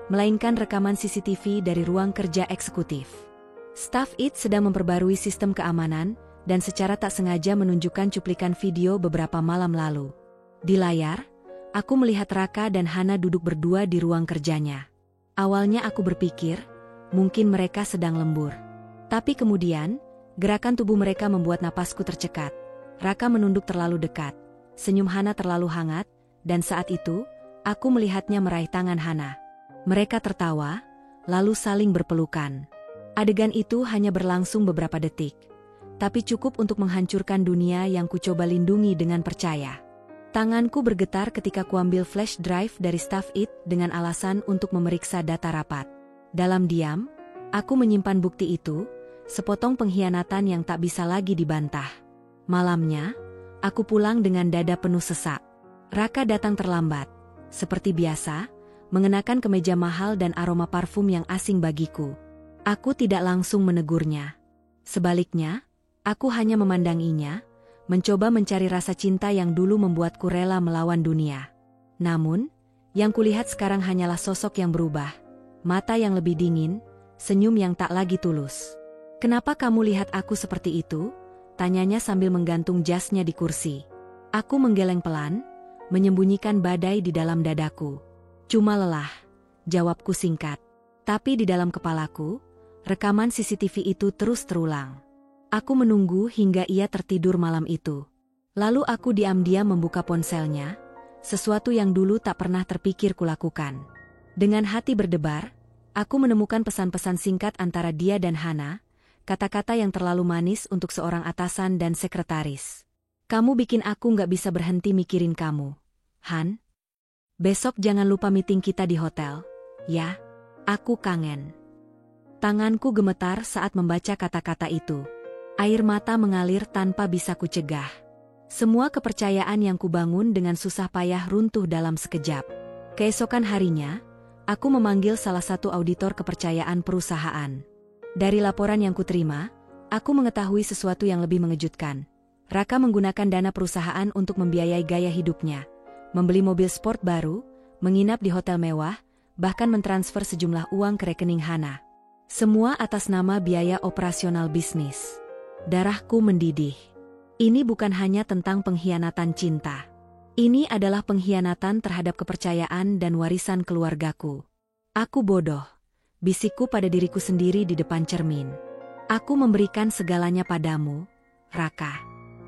melainkan rekaman CCTV dari ruang kerja eksekutif. Staf IT sedang memperbarui sistem keamanan, dan secara tak sengaja menunjukkan cuplikan video beberapa malam lalu. Di layar, aku melihat Raka dan Hana duduk berdua di ruang kerjanya. Awalnya aku berpikir, mungkin mereka sedang lembur. Tapi kemudian, gerakan tubuh mereka membuat napasku tercekat. Raka menunduk terlalu dekat, senyum Hana terlalu hangat, dan saat itu, aku melihatnya meraih tangan Hana. Mereka tertawa, lalu saling berpelukan. Adegan itu hanya berlangsung beberapa detik, tapi cukup untuk menghancurkan dunia yang kucoba lindungi dengan percaya. Tanganku bergetar ketika kuambil flash drive dari staff IT dengan alasan untuk memeriksa data rapat. Dalam diam, aku menyimpan bukti itu, sepotong pengkhianatan yang tak bisa lagi dibantah. Malamnya, aku pulang dengan dada penuh sesak. Raka datang terlambat, seperti biasa, mengenakan kemeja mahal dan aroma parfum yang asing bagiku. Aku tidak langsung menegurnya. Sebaliknya, aku hanya memandanginya, mencoba mencari rasa cinta yang dulu membuatku rela melawan dunia. Namun, yang kulihat sekarang hanyalah sosok yang berubah, mata yang lebih dingin, senyum yang tak lagi tulus. "Kenapa kamu lihat aku seperti itu?" tanyanya sambil menggantung jasnya di kursi. Aku menggeleng pelan, menyembunyikan badai di dalam dadaku. "Cuma lelah," jawabku singkat. Tapi di dalam kepalaku, rekaman CCTV itu terus terulang. Aku menunggu hingga ia tertidur malam itu. Lalu aku diam-diam membuka ponselnya, sesuatu yang dulu tak pernah terpikir kulakukan. Dengan hati berdebar, aku menemukan pesan-pesan singkat antara dia dan Hana, kata-kata yang terlalu manis untuk seorang atasan dan sekretaris. "Kamu bikin aku nggak bisa berhenti mikirin kamu, Han. Besok jangan lupa meeting kita di hotel, ya? Aku kangen." Tanganku gemetar saat membaca kata-kata itu. Air mata mengalir tanpa bisa kucegah. Semua kepercayaan yang kubangun dengan susah payah runtuh dalam sekejap. Keesokan harinya, aku memanggil salah satu auditor kepercayaan perusahaan. Dari laporan yang kuterima, aku mengetahui sesuatu yang lebih mengejutkan. Raka menggunakan dana perusahaan untuk membiayai gaya hidupnya, membeli mobil sport baru, menginap di hotel mewah, bahkan mentransfer sejumlah uang ke rekening Hana. Semua atas nama biaya operasional bisnis. Darahku mendidih. Ini bukan hanya tentang pengkhianatan cinta. Ini adalah pengkhianatan terhadap kepercayaan dan warisan keluargaku. Aku bodoh, bisikku pada diriku sendiri di depan cermin. Aku memberikan segalanya padamu, Raka.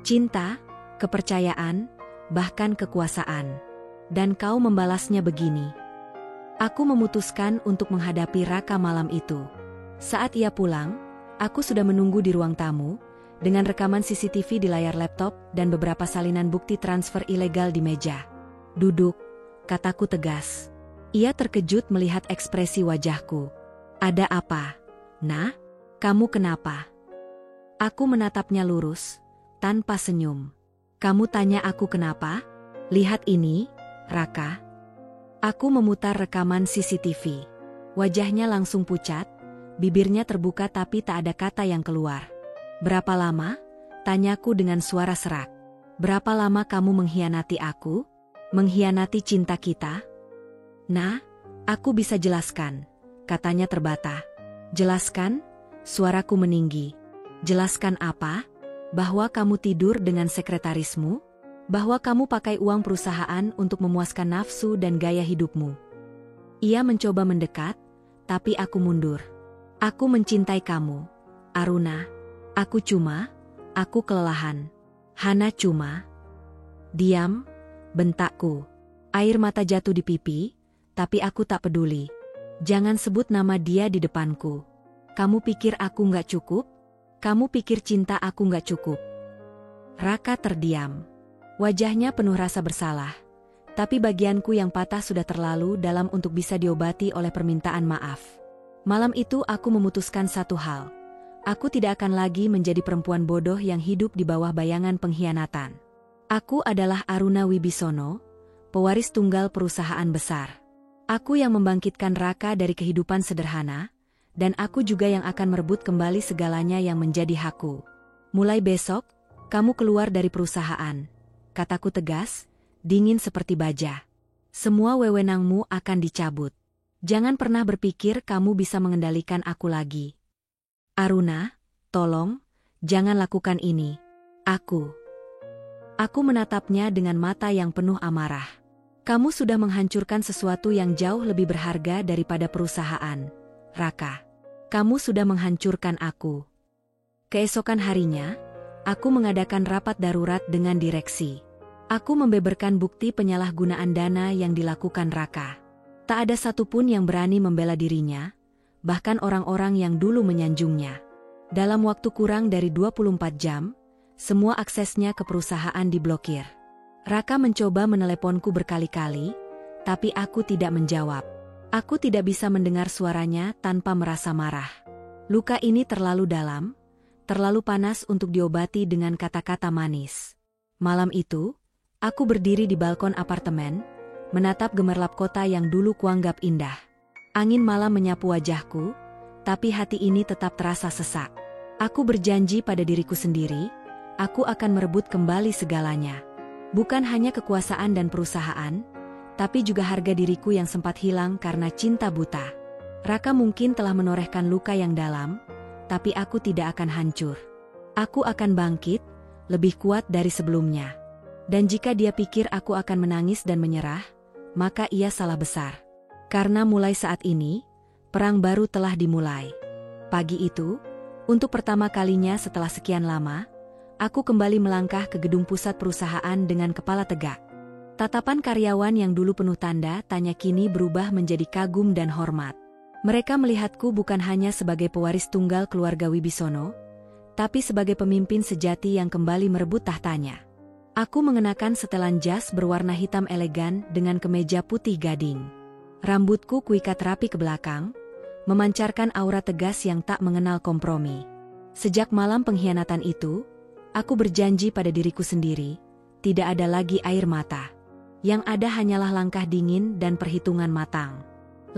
Cinta, kepercayaan, bahkan kekuasaan. Dan kau membalasnya begini. Aku memutuskan untuk menghadapi Raka malam itu. Saat ia pulang, aku sudah menunggu di ruang tamu, dengan rekaman CCTV di layar laptop dan beberapa salinan bukti transfer ilegal di meja. "Duduk," kataku tegas. Ia terkejut melihat ekspresi wajahku. "Ada apa, Nah? Kamu kenapa?" Aku menatapnya lurus, tanpa senyum. "Kamu tanya aku kenapa? Lihat ini, Raka." Aku memutar rekaman CCTV. Wajahnya langsung pucat, bibirnya terbuka tapi tak ada kata yang keluar. "Berapa lama?" tanyaku dengan suara serak. "Berapa lama kamu mengkhianati aku? Mengkhianati cinta kita?" "Nah, aku bisa jelaskan," katanya terbata. "Jelaskan?" suaraku meninggi. "Jelaskan apa? Bahwa kamu tidur dengan sekretarismu? Bahwa kamu pakai uang perusahaan untuk memuaskan nafsu dan gaya hidupmu?" Ia mencoba mendekat, tapi aku mundur. "Aku mencintai kamu, Aruna. Aku kelelahan. Hana cuma..." "Diam," bentakku. Air mata jatuh di pipi, tapi aku tak peduli. "Jangan sebut nama dia di depanku. Kamu pikir aku nggak cukup? Kamu pikir cinta aku nggak cukup?" Raka terdiam. Wajahnya penuh rasa bersalah. Tapi bagianku yang patah sudah terlalu dalam untuk bisa diobati oleh permintaan maaf. Malam itu aku memutuskan satu hal. Aku tidak akan lagi menjadi perempuan bodoh yang hidup di bawah bayangan pengkhianatan. Aku adalah Aruna Wibisono, pewaris tunggal perusahaan besar. Aku yang membangkitkan Raka dari kehidupan sederhana, dan aku juga yang akan merebut kembali segalanya yang menjadi hakku. "Mulai besok, kamu keluar dari perusahaan," kataku tegas, dingin seperti baja. "Semua wewenangmu akan dicabut. Jangan pernah berpikir kamu bisa mengendalikan aku lagi. Aruna, tolong, jangan lakukan ini. Aku menatapnya dengan mata yang penuh amarah. "Kamu sudah menghancurkan sesuatu yang jauh lebih berharga daripada perusahaan, Raka. Kamu sudah menghancurkan aku." Keesokan harinya, aku mengadakan rapat darurat dengan direksi. Aku membeberkan bukti penyalahgunaan dana yang dilakukan Raka. Tak ada satupun yang berani membela dirinya, bahkan orang-orang yang dulu menyanjungnya. Dalam waktu kurang dari 24 jam, semua aksesnya ke perusahaan diblokir. Raka mencoba meneleponku berkali-kali, tapi aku tidak menjawab. Aku tidak bisa mendengar suaranya tanpa merasa marah. Luka ini terlalu dalam, terlalu panas untuk diobati dengan kata-kata manis. Malam itu, aku berdiri di balkon apartemen, menatap gemerlap kota yang dulu kuanggap indah. Angin malam menyapu wajahku, tapi hati ini tetap terasa sesak. Aku berjanji pada diriku sendiri, aku akan merebut kembali segalanya. Bukan hanya kekuasaan dan perusahaan, tapi juga harga diriku yang sempat hilang karena cinta buta. Raka mungkin telah menorehkan luka yang dalam, tapi aku tidak akan hancur. Aku akan bangkit, lebih kuat dari sebelumnya. Dan jika dia pikir aku akan menangis dan menyerah, maka ia salah besar. Karena mulai saat ini, perang baru telah dimulai. Pagi itu, untuk pertama kalinya setelah sekian lama, aku kembali melangkah ke gedung pusat perusahaan dengan kepala tegak. Tatapan karyawan yang dulu penuh tanda tanya kini berubah menjadi kagum dan hormat. Mereka melihatku bukan hanya sebagai pewaris tunggal keluarga Wibisono, tapi sebagai pemimpin sejati yang kembali merebut tahtanya. Aku mengenakan setelan jas berwarna hitam elegan dengan kemeja putih gading. Rambutku kuikat rapi ke belakang, memancarkan aura tegas yang tak mengenal kompromi. Sejak malam pengkhianatan itu, aku berjanji pada diriku sendiri, tidak ada lagi air mata. Yang ada hanyalah langkah dingin dan perhitungan matang.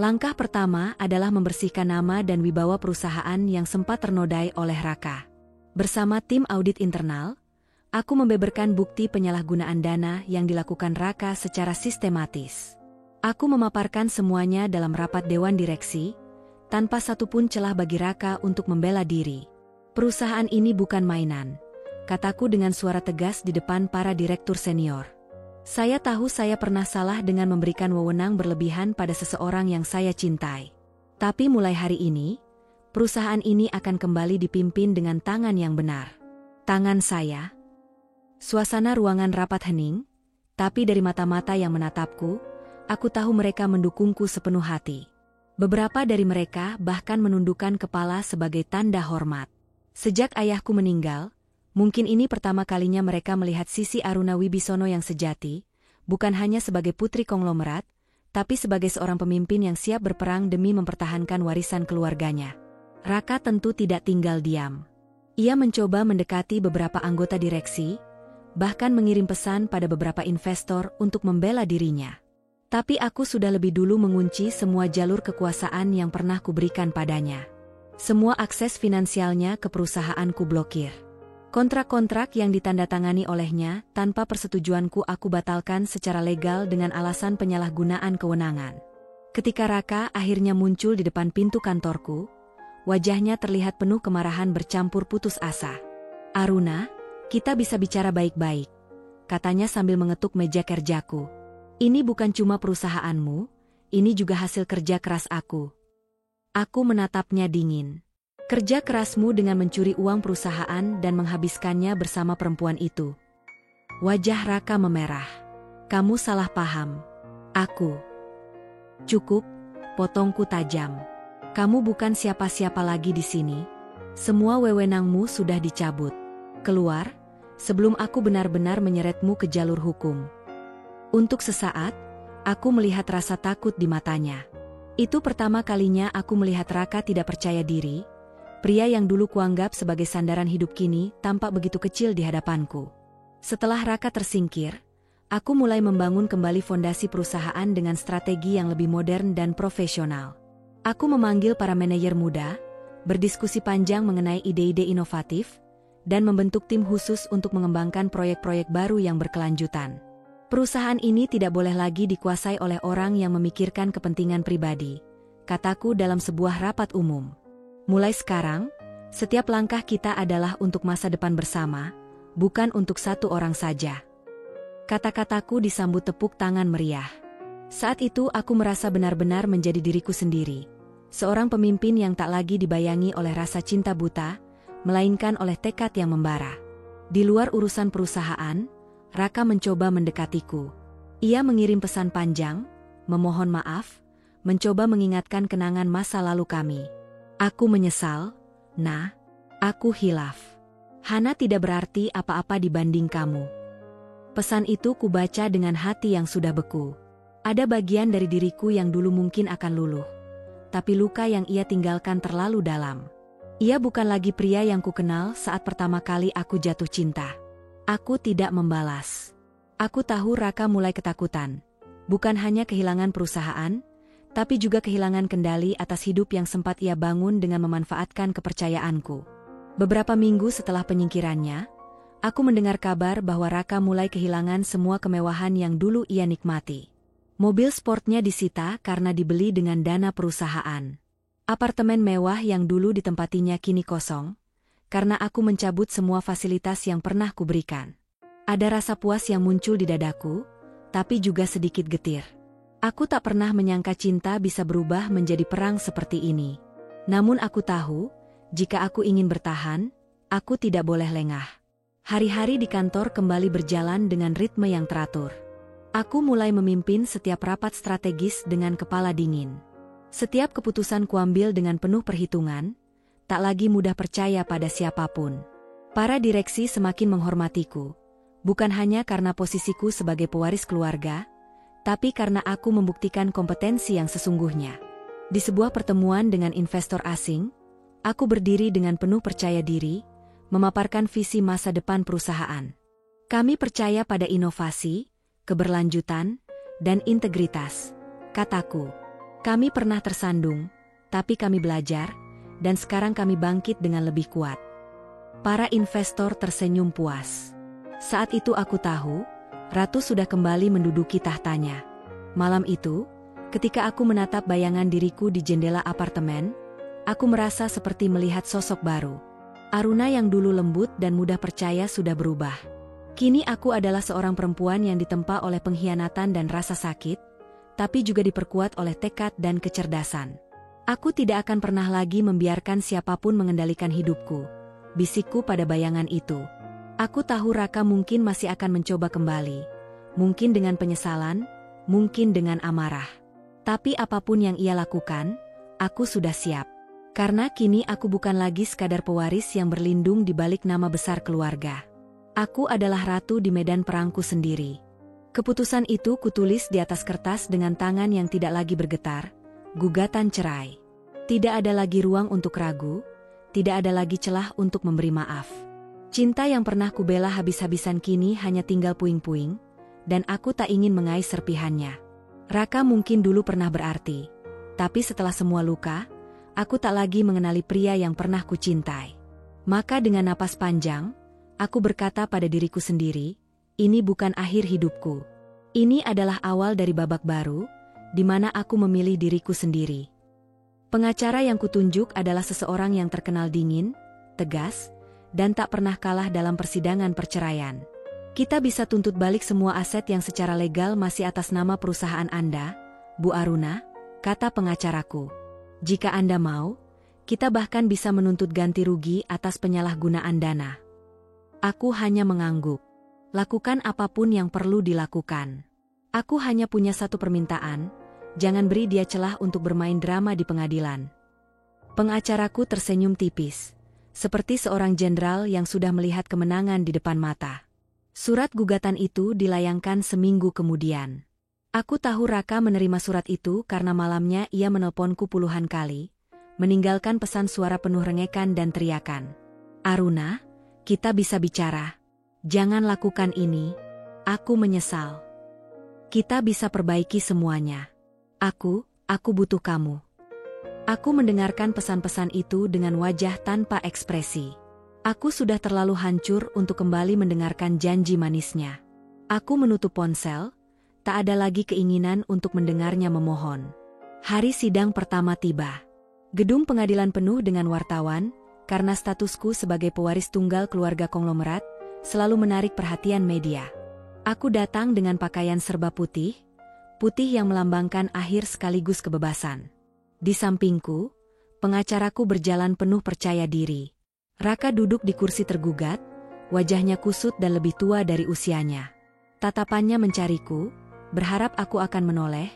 Langkah pertama adalah membersihkan nama dan wibawa perusahaan yang sempat ternodai oleh Raka. Bersama tim audit internal, aku membeberkan bukti penyalahgunaan dana yang dilakukan Raka secara sistematis. Aku memaparkan semuanya dalam rapat dewan direksi, tanpa satupun celah bagi Raka untuk membela diri. Perusahaan ini bukan mainan, kataku dengan suara tegas di depan para direktur senior. Saya tahu saya pernah salah dengan memberikan wewenang berlebihan pada seseorang yang saya cintai. Tapi mulai hari ini, perusahaan ini akan kembali dipimpin dengan tangan yang benar. Tangan saya. Suasana ruangan rapat hening, tapi dari mata-mata yang menatapku, aku tahu mereka mendukungku sepenuh hati. Beberapa dari mereka bahkan menundukkan kepala sebagai tanda hormat. Sejak ayahku meninggal, mungkin ini pertama kalinya mereka melihat sisi Aruna Wibisono yang sejati, bukan hanya sebagai putri konglomerat, tapi sebagai seorang pemimpin yang siap berperang demi mempertahankan warisan keluarganya. Raka tentu tidak tinggal diam. Ia mencoba mendekati beberapa anggota direksi, bahkan mengirim pesan pada beberapa investor untuk membela dirinya. Tapi aku sudah lebih dulu mengunci semua jalur kekuasaan yang pernah kuberikan padanya. Semua akses finansialnya ke perusahaanku blokir. Kontrak-kontrak yang ditandatangani olehnya tanpa persetujuanku aku batalkan secara legal dengan alasan penyalahgunaan kewenangan. Ketika Raka akhirnya muncul di depan pintu kantorku, wajahnya terlihat penuh kemarahan bercampur putus asa. "Aruna, kita bisa bicara baik-baik," katanya sambil mengetuk meja kerjaku. "Ini bukan cuma perusahaanmu, ini juga hasil kerja keras aku." Aku menatapnya dingin. "Kerja kerasmu dengan mencuri uang perusahaan dan menghabiskannya bersama perempuan itu." Wajah Raka memerah. "Kamu salah paham. Aku..." "Cukup," potongku tajam. "Kamu bukan siapa-siapa lagi di sini. Semua wewenangmu sudah dicabut. Keluar, sebelum aku benar-benar menyeretmu ke jalur hukum." Untuk sesaat, aku melihat rasa takut di matanya. Itu pertama kalinya aku melihat Raka tidak percaya diri. Pria yang dulu kuanggap sebagai sandaran hidup kini tampak begitu kecil di hadapanku. Setelah Raka tersingkir, aku mulai membangun kembali fondasi perusahaan dengan strategi yang lebih modern dan profesional. Aku memanggil para manajer muda, berdiskusi panjang mengenai ide-ide inovatif, dan membentuk tim khusus untuk mengembangkan proyek-proyek baru yang berkelanjutan. Perusahaan ini tidak boleh lagi dikuasai oleh orang yang memikirkan kepentingan pribadi, kataku dalam sebuah rapat umum. Mulai sekarang, setiap langkah kita adalah untuk masa depan bersama, bukan untuk satu orang saja. Kata-kataku disambut tepuk tangan meriah. Saat itu aku merasa benar-benar menjadi diriku sendiri. Seorang pemimpin yang tak lagi dibayangi oleh rasa cinta buta, melainkan oleh tekad yang membara. Di luar urusan perusahaan, Raka mencoba mendekatiku. Ia mengirim pesan panjang, memohon maaf, mencoba mengingatkan kenangan masa lalu kami. Aku menyesal, Nah. Aku hilaf. Hana tidak berarti apa-apa dibanding kamu. Pesan itu kubaca dengan hati yang sudah beku. Ada bagian dari diriku yang dulu mungkin akan luluh. Tapi luka yang ia tinggalkan terlalu dalam. Ia bukan lagi pria yang kukenal saat pertama kali aku jatuh cinta. Aku tidak membalas. Aku tahu Raka mulai ketakutan. Bukan hanya kehilangan perusahaan, tapi juga kehilangan kendali atas hidup yang sempat ia bangun dengan memanfaatkan kepercayaanku. Beberapa minggu setelah penyingkirannya, aku mendengar kabar bahwa Raka mulai kehilangan semua kemewahan yang dulu ia nikmati. Mobil sportnya disita karena dibeli dengan dana perusahaan. Apartemen mewah yang dulu ditempatinya kini kosong, karena aku mencabut semua fasilitas yang pernah kuberikan. Ada rasa puas yang muncul di dadaku, tapi juga sedikit getir. Aku tak pernah menyangka cinta bisa berubah menjadi perang seperti ini. Namun aku tahu, jika aku ingin bertahan, aku tidak boleh lengah. Hari-hari di kantor kembali berjalan dengan ritme yang teratur. Aku mulai memimpin setiap rapat strategis dengan kepala dingin. Setiap keputusan kuambil dengan penuh perhitungan, tak lagi mudah percaya pada siapapun. Para direksi semakin menghormatiku, bukan hanya karena posisiku sebagai pewaris keluarga, tapi karena aku membuktikan kompetensi yang sesungguhnya. Di sebuah pertemuan dengan investor asing, aku berdiri dengan penuh percaya diri, memaparkan visi masa depan perusahaan. Kami percaya pada inovasi, keberlanjutan, dan integritas, kataku. Kami pernah tersandung, tapi kami belajar, dan sekarang kami bangkit dengan lebih kuat. Para investor tersenyum puas. Saat itu aku tahu, Ratu sudah kembali menduduki tahtanya. Malam itu, ketika aku menatap bayangan diriku di jendela apartemen, aku merasa seperti melihat sosok baru. Aruna yang dulu lembut dan mudah percaya sudah berubah. Kini aku adalah seorang perempuan yang ditempa oleh pengkhianatan dan rasa sakit, tapi juga diperkuat oleh tekad dan kecerdasan. Aku tidak akan pernah lagi membiarkan siapapun mengendalikan hidupku, bisikku pada bayangan itu. Aku tahu Raka mungkin masih akan mencoba kembali, mungkin dengan penyesalan, mungkin dengan amarah. Tapi apapun yang ia lakukan, aku sudah siap. Karena kini aku bukan lagi sekadar pewaris yang berlindung di balik nama besar keluarga. Aku adalah ratu di medan perangku sendiri. Keputusan itu kutulis di atas kertas dengan tangan yang tidak lagi bergetar, gugatan cerai. Tidak ada lagi ruang untuk ragu, tidak ada lagi celah untuk memberi maaf. Cinta yang pernah kubela habis-habisan kini hanya tinggal puing-puing, dan aku tak ingin mengais serpihannya. Raka mungkin dulu pernah berarti, tapi setelah semua luka, aku tak lagi mengenali pria yang pernah kucintai. Maka dengan napas panjang, aku berkata pada diriku sendiri, ini bukan akhir hidupku. Ini adalah awal dari babak baru, di mana aku memilih diriku sendiri. Pengacara yang kutunjuk adalah seseorang yang terkenal dingin, tegas, dan tak pernah kalah dalam persidangan perceraian. Kita bisa tuntut balik semua aset yang secara legal masih atas nama perusahaan Anda, Bu Aruna, kata pengacaraku. Jika Anda mau, kita bahkan bisa menuntut ganti rugi atas penyalahgunaan dana. Aku hanya mengangguk. Lakukan apapun yang perlu dilakukan. Aku hanya punya satu permintaan, jangan beri dia celah untuk bermain drama di pengadilan. Pengacaraku tersenyum tipis, seperti seorang jenderal yang sudah melihat kemenangan di depan mata. Surat gugatan itu dilayangkan seminggu kemudian. Aku tahu Raka menerima surat itu karena malamnya ia menelponku puluhan kali, meninggalkan pesan suara penuh rengekan dan teriakan. Aruna, kita bisa bicara. Jangan lakukan ini. Aku menyesal. Kita bisa perbaiki semuanya. Aku butuh kamu. Aku mendengarkan pesan-pesan itu dengan wajah tanpa ekspresi. Aku sudah terlalu hancur untuk kembali mendengarkan janji manisnya. Aku menutup ponsel, tak ada lagi keinginan untuk mendengarnya memohon. Hari sidang pertama tiba. Gedung pengadilan penuh dengan wartawan, karena statusku sebagai pewaris tunggal keluarga konglomerat, selalu menarik perhatian media. Aku datang dengan pakaian serba putih, putih yang melambangkan akhir sekaligus kebebasan. Di sampingku, pengacaraku berjalan penuh percaya diri. Raka duduk di kursi tergugat, wajahnya kusut dan lebih tua dari usianya. Tatapannya mencariku, berharap aku akan menoleh,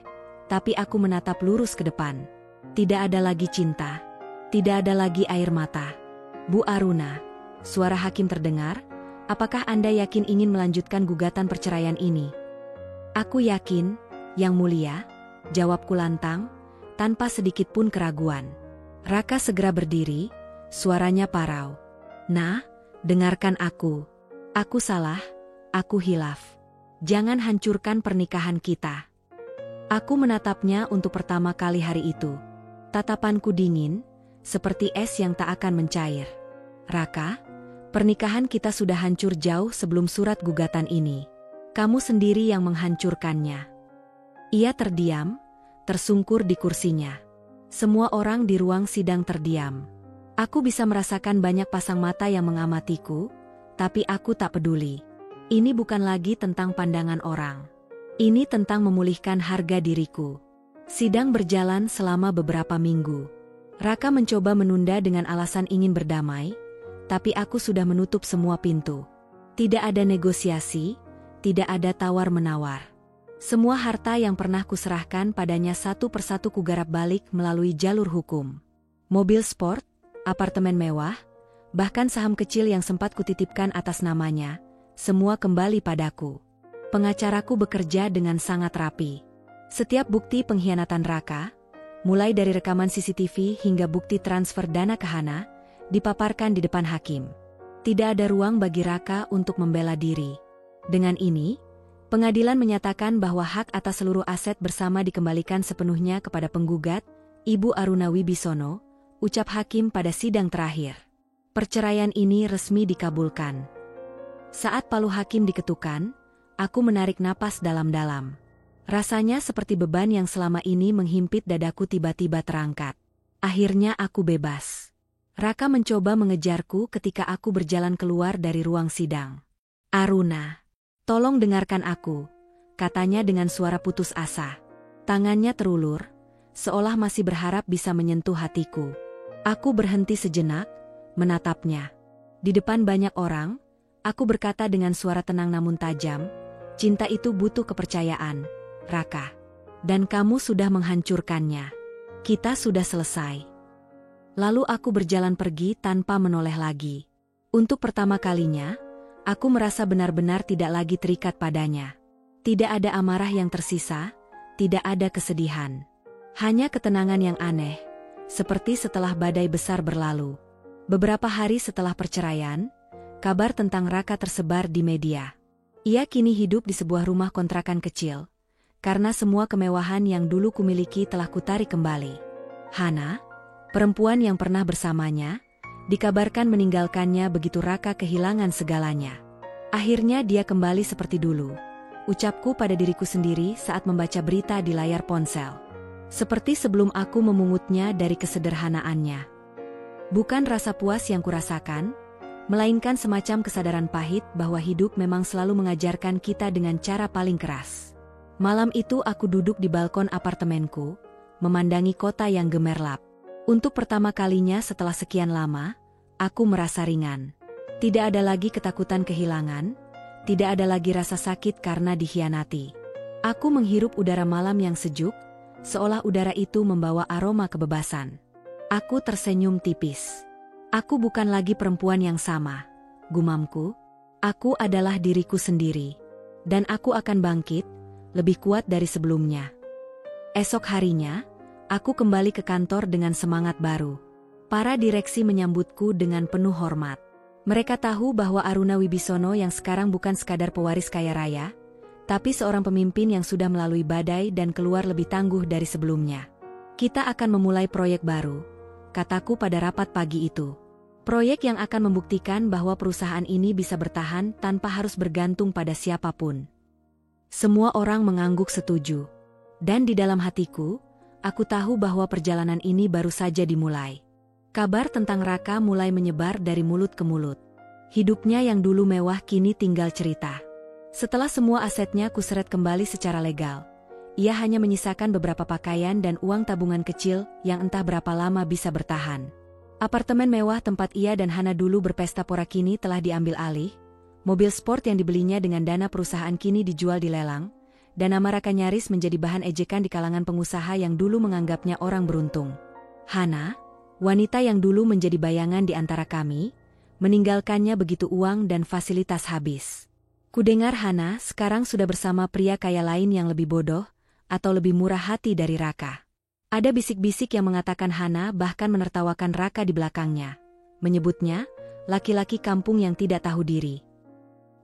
Tapi aku menatap lurus ke depan. Tidak ada lagi cinta. Tidak ada lagi air mata. Bu Aruna, suara hakim terdengar. Apakah Anda yakin ingin melanjutkan gugatan perceraian ini? Aku yakin, Yang Mulia, jawabku lantang, tanpa sedikit pun keraguan. Raka segera berdiri, suaranya parau. Nah, dengarkan aku. Aku salah, aku hilaf. Jangan hancurkan pernikahan kita. Aku menatapnya untuk pertama kali hari itu. Tatapanku dingin, seperti es yang tak akan mencair. Raka, pernikahan kita sudah hancur jauh sebelum surat gugatan ini. Kamu sendiri yang menghancurkannya. Ia terdiam, tersungkur di kursinya. Semua orang di ruang sidang terdiam. Aku bisa merasakan banyak pasang mata yang mengamatiku, tapi aku tak peduli. Ini bukan lagi tentang pandangan orang. Ini tentang memulihkan harga diriku. Sidang berjalan selama beberapa minggu. Raka mencoba menunda dengan alasan ingin berdamai, tapi aku sudah menutup semua pintu. Tidak ada negosiasi, tidak ada tawar-menawar. Semua harta yang pernah kuserahkan padanya satu persatu kugarap balik melalui jalur hukum. Mobil sport, apartemen mewah, bahkan saham kecil yang sempat kutitipkan atas namanya, semua kembali padaku. Pengacaraku bekerja dengan sangat rapi. Setiap bukti pengkhianatan Raka, mulai dari rekaman CCTV hingga bukti transfer dana ke Hana, dipaparkan di depan hakim. Tidak ada ruang bagi Raka untuk membela diri. Dengan ini, pengadilan menyatakan bahwa hak atas seluruh aset bersama dikembalikan sepenuhnya kepada penggugat, Ibu Aruna Wibisono, ucap hakim pada sidang terakhir. Perceraian ini resmi dikabulkan. Saat palu hakim diketukkan, aku menarik napas dalam-dalam. Rasanya seperti beban yang selama ini menghimpit dadaku tiba-tiba terangkat. Akhirnya aku bebas. Raka mencoba mengejarku ketika aku berjalan keluar dari ruang sidang. Aruna, tolong dengarkan aku, katanya dengan suara putus asa. Tangannya terulur, seolah masih berharap bisa menyentuh hatiku. Aku berhenti sejenak, menatapnya. Di depan banyak orang, aku berkata dengan suara tenang namun tajam, cinta itu butuh kepercayaan, Raka. Dan kamu sudah menghancurkannya. Kita sudah selesai. Lalu aku berjalan pergi tanpa menoleh lagi. Untuk pertama kalinya, aku merasa benar-benar tidak lagi terikat padanya. Tidak ada amarah yang tersisa, tidak ada kesedihan. Hanya ketenangan yang aneh, seperti setelah badai besar berlalu. Beberapa hari setelah perceraian, kabar tentang Raka tersebar di media. Ia kini hidup di sebuah rumah kontrakan kecil, karena semua kemewahan yang dulu kumiliki telah kutarik kembali. Hana, perempuan yang pernah bersamanya, dikabarkan meninggalkannya begitu Raka kehilangan segalanya. Akhirnya dia kembali seperti dulu, ucapku pada diriku sendiri saat membaca berita di layar ponsel. Seperti sebelum aku memungutnya dari kesederhanaannya. Bukan rasa puas yang kurasakan, melainkan semacam kesadaran pahit bahwa hidup memang selalu mengajarkan kita dengan cara paling keras. Malam itu aku duduk di balkon apartemenku, memandangi kota yang gemerlap. Untuk pertama kalinya setelah sekian lama, aku merasa ringan. Tidak ada lagi ketakutan kehilangan, tidak ada lagi rasa sakit karena dikhianati. Aku menghirup udara malam yang sejuk, seolah udara itu membawa aroma kebebasan. Aku tersenyum tipis. Aku bukan lagi perempuan yang sama, gumamku. Aku adalah diriku sendiri. Dan aku akan bangkit, lebih kuat dari sebelumnya. Esok harinya, aku kembali ke kantor dengan semangat baru. Para direksi menyambutku dengan penuh hormat. Mereka tahu bahwa Aruna Wibisono yang sekarang bukan sekadar pewaris kaya raya, tapi seorang pemimpin yang sudah melalui badai dan keluar lebih tangguh dari sebelumnya. Kita akan memulai proyek baru, kataku pada rapat pagi itu. Proyek yang akan membuktikan bahwa perusahaan ini bisa bertahan tanpa harus bergantung pada siapapun. Semua orang mengangguk setuju. Dan di dalam hatiku, aku tahu bahwa perjalanan ini baru saja dimulai. Kabar tentang Raka mulai menyebar dari mulut ke mulut. Hidupnya yang dulu mewah kini tinggal cerita. Setelah semua asetnya kuseret kembali secara legal, ia hanya menyisakan beberapa pakaian dan uang tabungan kecil yang entah berapa lama bisa bertahan. Apartemen mewah tempat ia dan Hana dulu berpesta pora kini telah diambil alih, mobil sport yang dibelinya dengan dana perusahaan kini dijual di lelang, dan nama Raka nyaris menjadi bahan ejekan di kalangan pengusaha yang dulu menganggapnya orang beruntung. Hana, wanita yang dulu menjadi bayangan di antara kami, meninggalkannya begitu uang dan fasilitas habis. Kudengar Hana sekarang sudah bersama pria kaya lain yang lebih bodoh, atau lebih murah hati dari Raka. Ada bisik-bisik yang mengatakan Hana bahkan menertawakan Raka di belakangnya, menyebutnya laki-laki kampung yang tidak tahu diri.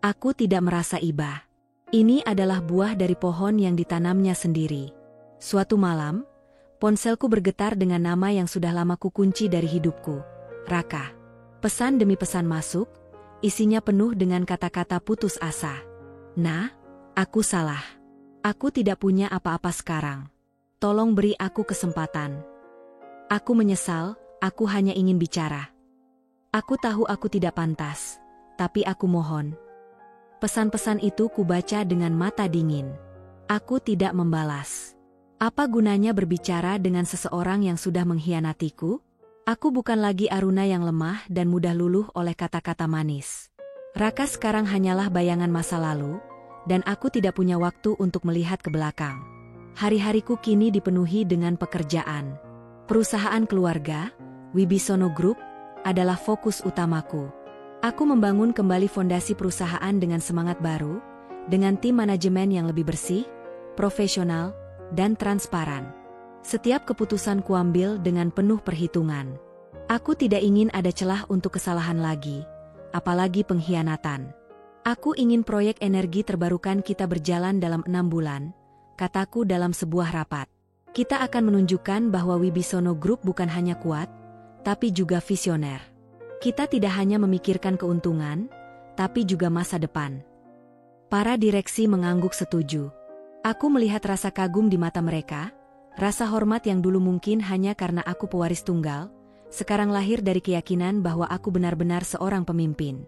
Aku tidak merasa iba. Ini adalah buah dari pohon yang ditanamnya sendiri. Suatu malam, ponselku bergetar dengan nama yang sudah lama kukunci dari hidupku, Raka. Pesan demi pesan masuk, isinya penuh dengan kata-kata putus asa. Nah, aku salah. Aku tidak punya apa-apa sekarang. Tolong beri aku kesempatan. Aku menyesal, aku hanya ingin bicara. Aku tahu aku tidak pantas, tapi aku mohon. Pesan-pesan itu kubaca dengan mata dingin. Aku tidak membalas. Apa gunanya berbicara dengan seseorang yang sudah mengkhianatiku? Aku bukan lagi Aruna yang lemah dan mudah luluh oleh kata-kata manis. Raka sekarang hanyalah bayangan masa lalu, dan aku tidak punya waktu untuk melihat ke belakang. Hari-hariku kini dipenuhi dengan pekerjaan. Perusahaan keluarga, Wibisono Group, adalah fokus utamaku. Aku membangun kembali fondasi perusahaan dengan semangat baru, dengan tim manajemen yang lebih bersih, profesional, dan transparan. Setiap keputusan kuambil dengan penuh perhitungan. Aku tidak ingin ada celah untuk kesalahan lagi, apalagi pengkhianatan. Aku ingin proyek energi terbarukan kita berjalan dalam 6 bulan, kataku dalam sebuah rapat. Kita akan menunjukkan bahwa Wibisono Group bukan hanya kuat, tapi juga visioner. Kita tidak hanya memikirkan keuntungan, tapi juga masa depan. Para direksi mengangguk setuju. Aku melihat rasa kagum di mata mereka, rasa hormat yang dulu mungkin hanya karena aku pewaris tunggal, sekarang lahir dari keyakinan bahwa aku benar-benar seorang pemimpin.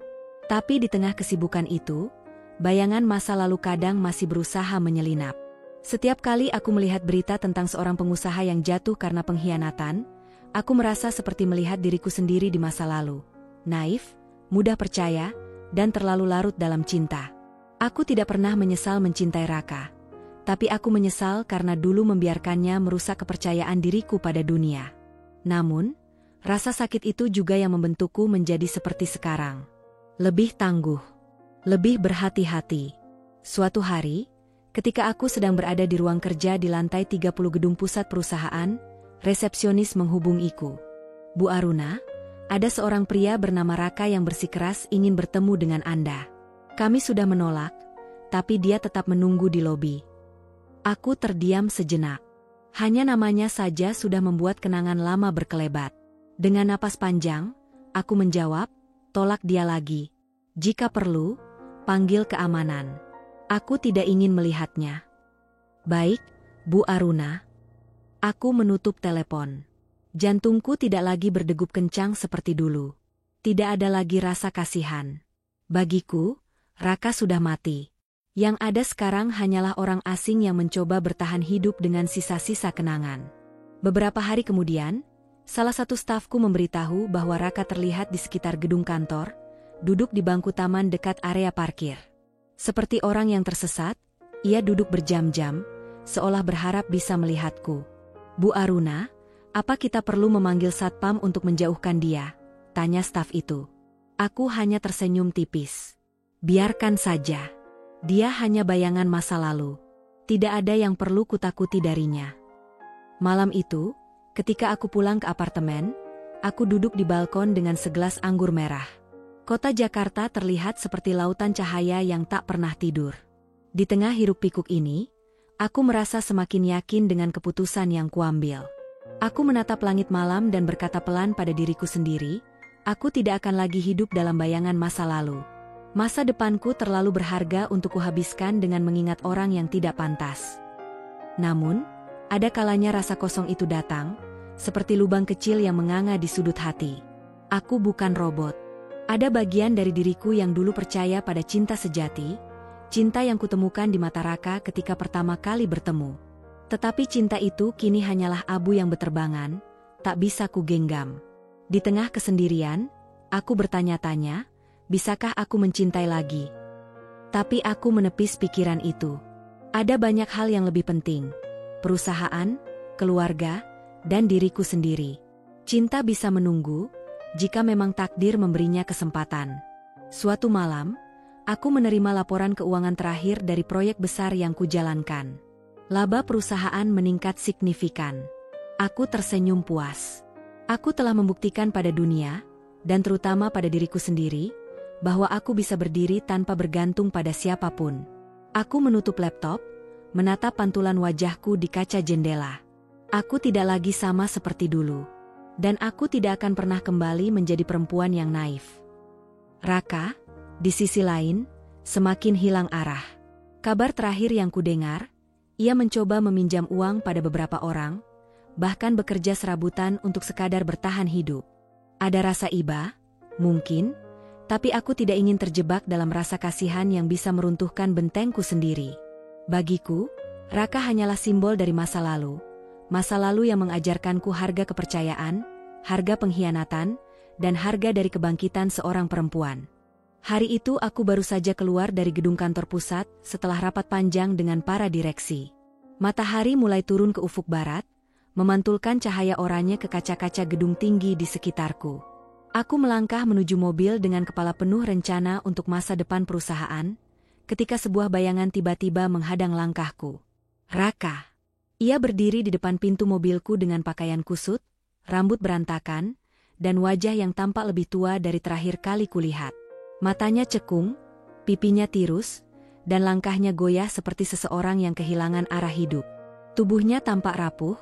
Tapi di tengah kesibukan itu, bayangan masa lalu kadang masih berusaha menyelinap. Setiap kali aku melihat berita tentang seorang pengusaha yang jatuh karena pengkhianatan, aku merasa seperti melihat diriku sendiri di masa lalu. Naif, mudah percaya, dan terlalu larut dalam cinta. Aku tidak pernah menyesal mencintai Raka. Tapi aku menyesal karena dulu membiarkannya merusak kepercayaan diriku pada dunia. Namun, rasa sakit itu juga yang membentukku menjadi seperti sekarang. Lebih tangguh. Lebih berhati-hati. Suatu hari, ketika aku sedang berada di ruang kerja di lantai 30 gedung pusat perusahaan, resepsionis menghubungiku. Bu Aruna, ada seorang pria bernama Raka yang bersikeras ingin bertemu dengan Anda. Kami sudah menolak, tapi dia tetap menunggu di lobi. Aku terdiam sejenak. Hanya namanya saja sudah membuat kenangan lama berkelebat. Dengan napas panjang, aku menjawab, tolak dia lagi. Jika perlu, panggil keamanan. Aku tidak ingin melihatnya. Baik, Bu Aruna. Aku menutup telepon. Jantungku tidak lagi berdegup kencang seperti dulu. Tidak ada lagi rasa kasihan. Bagiku, Raka sudah mati. Yang ada sekarang hanyalah orang asing yang mencoba bertahan hidup dengan sisa-sisa kenangan. Beberapa hari kemudian, salah satu stafku memberitahu bahwa Raka terlihat di sekitar gedung kantor, duduk di bangku taman dekat area parkir. Seperti orang yang tersesat, ia duduk berjam-jam, seolah berharap bisa melihatku. Bu Aruna, apa kita perlu memanggil satpam untuk menjauhkan dia? Tanya staf itu. Aku hanya tersenyum tipis. Biarkan saja. Dia hanya bayangan masa lalu. Tidak ada yang perlu kutakuti darinya. Malam itu, ketika aku pulang ke apartemen, aku duduk di balkon dengan segelas anggur merah. Kota Jakarta terlihat seperti lautan cahaya yang tak pernah tidur. Di tengah hiruk-pikuk ini, aku merasa semakin yakin dengan keputusan yang kuambil. Aku menatap langit malam dan berkata pelan pada diriku sendiri, aku tidak akan lagi hidup dalam bayangan masa lalu. Masa depanku terlalu berharga untuk kuhabiskan dengan mengingat orang yang tidak pantas. Namun, ada kalanya rasa kosong itu datang, seperti lubang kecil yang menganga di sudut hati. Aku bukan robot. Ada bagian dari diriku yang dulu percaya pada cinta sejati, cinta yang kutemukan di mata Raka ketika pertama kali bertemu. Tetapi cinta itu kini hanyalah abu yang beterbangan, tak bisa kugenggam. Di tengah kesendirian, aku bertanya-tanya, bisakah aku mencintai lagi? Tapi aku menepis pikiran itu. Ada banyak hal yang lebih penting. Perusahaan, keluarga, dan diriku sendiri. Cinta bisa menunggu, jika memang takdir memberinya kesempatan. Suatu malam, aku menerima laporan keuangan terakhir dari proyek besar yang kujalankan. Laba perusahaan meningkat signifikan. Aku tersenyum puas. Aku telah membuktikan pada dunia, dan terutama pada diriku sendiri, bahwa aku bisa berdiri tanpa bergantung pada siapapun. Aku menutup laptop, menatap pantulan wajahku di kaca jendela. Aku tidak lagi sama seperti dulu. Dan aku tidak akan pernah kembali menjadi perempuan yang naif. Raka, di sisi lain, semakin hilang arah. Kabar terakhir yang kudengar, ia mencoba meminjam uang pada beberapa orang, bahkan bekerja serabutan untuk sekadar bertahan hidup. Ada rasa iba, mungkin, tapi aku tidak ingin terjebak dalam rasa kasihan yang bisa meruntuhkan bentengku sendiri. Bagiku, Raka hanyalah simbol dari masa lalu yang mengajarkanku harga kepercayaan, harga pengkhianatan, dan harga dari kebangkitan seorang perempuan. Hari itu aku baru saja keluar dari gedung kantor pusat setelah rapat panjang dengan para direksi. Matahari mulai turun ke ufuk barat, memantulkan cahaya oranye ke kaca-kaca gedung tinggi di sekitarku. Aku melangkah menuju mobil dengan kepala penuh rencana untuk masa depan perusahaan, ketika sebuah bayangan tiba-tiba menghadang langkahku. Raka. Ia berdiri di depan pintu mobilku dengan pakaian kusut, rambut berantakan, dan wajah yang tampak lebih tua dari terakhir kali kulihat. Matanya cekung, pipinya tirus, dan langkahnya goyah seperti seseorang yang kehilangan arah hidup. Tubuhnya tampak rapuh,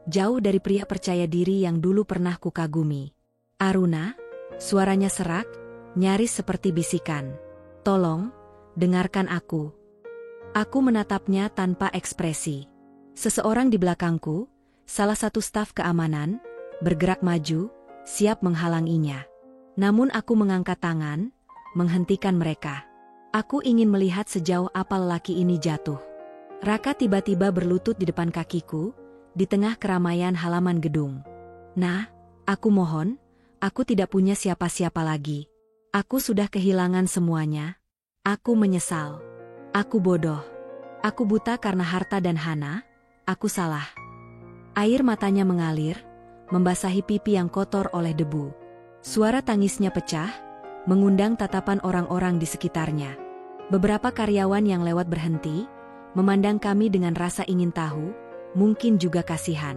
jauh dari pria percaya diri yang dulu pernah kukagumi. Aruna, suaranya serak, nyaris seperti bisikan. Tolong, dengarkan aku. Aku menatapnya tanpa ekspresi. Seseorang di belakangku, salah satu staf keamanan, bergerak maju, siap menghalanginya. Namun aku mengangkat tangan, menghentikan mereka. Aku ingin melihat sejauh apa lelaki ini jatuh. Raka tiba-tiba berlutut di depan kakiku, di tengah keramaian halaman gedung. Nah, aku mohon, aku tidak punya siapa-siapa lagi. Aku sudah kehilangan semuanya. Aku menyesal. Aku bodoh. Aku buta karena harta dan hana. Aku salah. Air matanya mengalir, membasahi pipi yang kotor oleh debu. Suara tangisnya pecah, mengundang tatapan orang-orang di sekitarnya. Beberapa karyawan yang lewat berhenti, memandang kami dengan rasa ingin tahu, mungkin juga kasihan.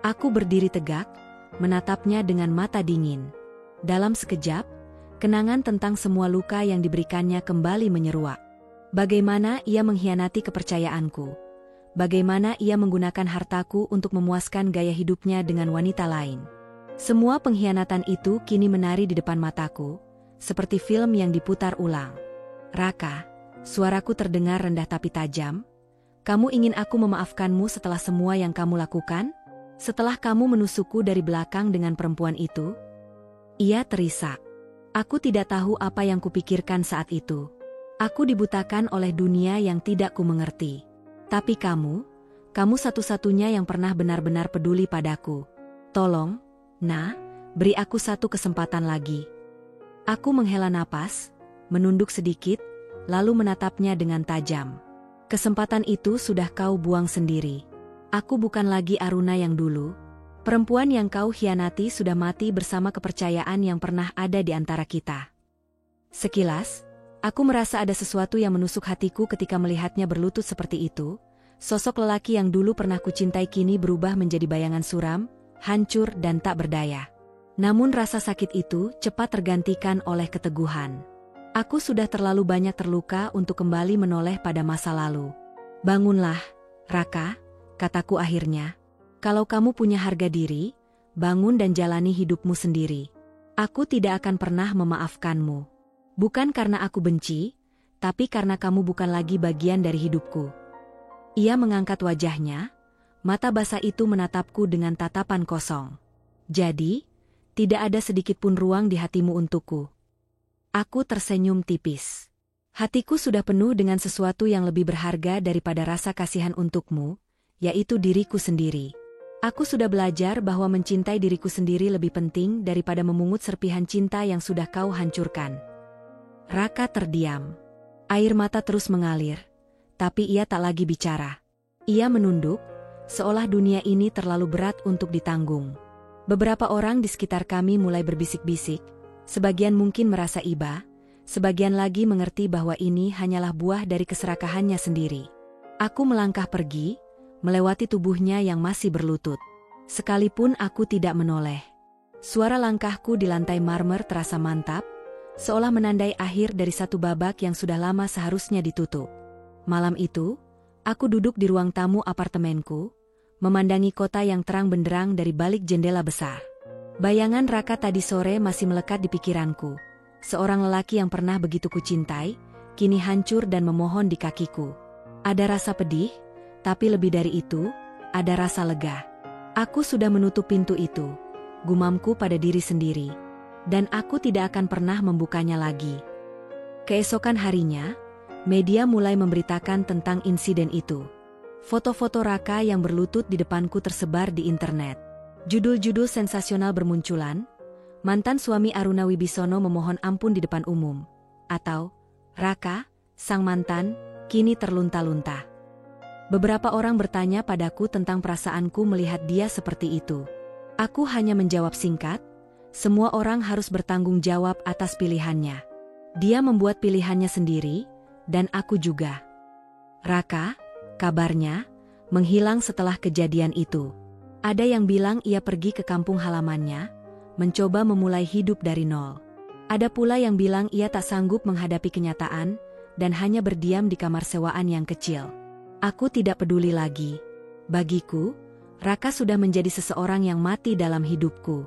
Aku berdiri tegak, menatapnya dengan mata dingin. Dalam sekejap, kenangan tentang semua luka yang diberikannya kembali menyeruak. Bagaimana ia mengkhianati kepercayaanku. Bagaimana ia menggunakan hartaku untuk memuaskan gaya hidupnya dengan wanita lain. Semua pengkhianatan itu kini menari di depan mataku, seperti film yang diputar ulang. Raka, suaraku terdengar rendah tapi tajam. Kamu ingin aku memaafkanmu setelah semua yang kamu lakukan? Setelah kamu menusukku dari belakang dengan perempuan itu? Ia terisak. Aku tidak tahu apa yang kupikirkan saat itu. Aku dibutakan oleh dunia yang tidak kumengerti. Tapi kamu satu-satunya yang pernah benar-benar peduli padaku. Tolong, beri aku satu kesempatan lagi. Aku menghela napas, menunduk sedikit, lalu menatapnya dengan tajam. Kesempatan itu sudah kau buang sendiri. Aku bukan lagi Aruna yang dulu. Perempuan yang kau khianati sudah mati bersama kepercayaan yang pernah ada di antara kita. Sekilas, aku merasa ada sesuatu yang menusuk hatiku ketika melihatnya berlutut seperti itu. Sosok lelaki yang dulu pernah kucintai kini berubah menjadi bayangan suram, hancur dan tak berdaya. Namun rasa sakit itu cepat tergantikan oleh keteguhan. Aku sudah terlalu banyak terluka untuk kembali menoleh pada masa lalu. Bangunlah, Raka, kataku akhirnya. Kalau kamu punya harga diri, bangun dan jalani hidupmu sendiri. Aku tidak akan pernah memaafkanmu. Bukan karena aku benci, tapi karena kamu bukan lagi bagian dari hidupku. Ia mengangkat wajahnya, mata basah itu menatapku dengan tatapan kosong. Jadi, tidak ada sedikit pun ruang di hatimu untukku. Aku tersenyum tipis. Hatiku sudah penuh dengan sesuatu yang lebih berharga daripada rasa kasihan untukmu, yaitu diriku sendiri. Aku sudah belajar bahwa mencintai diriku sendiri lebih penting daripada memungut serpihan cinta yang sudah kau hancurkan. Raka terdiam. Air mata terus mengalir, tapi ia tak lagi bicara. Ia menunduk, seolah dunia ini terlalu berat untuk ditanggung. Beberapa orang di sekitar kami mulai berbisik-bisik, sebagian mungkin merasa iba, sebagian lagi mengerti bahwa ini hanyalah buah dari keserakahannya sendiri. Aku melangkah pergi, melewati tubuhnya yang masih berlutut. Sekalipun aku tidak menoleh. Suara langkahku di lantai marmer terasa mantap, seolah menandai akhir dari satu babak yang sudah lama seharusnya ditutup. Malam itu, aku duduk di ruang tamu apartemenku, memandangi kota yang terang benderang dari balik jendela besar. Bayangan Raka tadi sore masih melekat di pikiranku. Seorang lelaki yang pernah begitu kucintai, kini hancur dan memohon di kakiku. Ada rasa pedih, tapi lebih dari itu, ada rasa lega. Aku sudah menutup pintu itu, gumamku pada diri sendiri, dan aku tidak akan pernah membukanya lagi. Keesokan harinya, media mulai memberitakan tentang insiden itu. Foto-foto Raka yang berlutut di depanku tersebar di internet. Judul-judul sensasional bermunculan, mantan suami Aruna Wibisono memohon ampun di depan umum, atau Raka, sang mantan, kini terlunta-lunta. Beberapa orang bertanya padaku tentang perasaanku melihat dia seperti itu. Aku hanya menjawab singkat, semua orang harus bertanggung jawab atas pilihannya. Dia membuat pilihannya sendiri, dan aku juga. Raka, kabarnya, menghilang setelah kejadian itu. Ada yang bilang ia pergi ke kampung halamannya, mencoba memulai hidup dari nol. Ada pula yang bilang ia tak sanggup menghadapi kenyataan, dan hanya berdiam di kamar sewaan yang kecil. Aku tidak peduli lagi. Bagiku, Raka sudah menjadi seseorang yang mati dalam hidupku.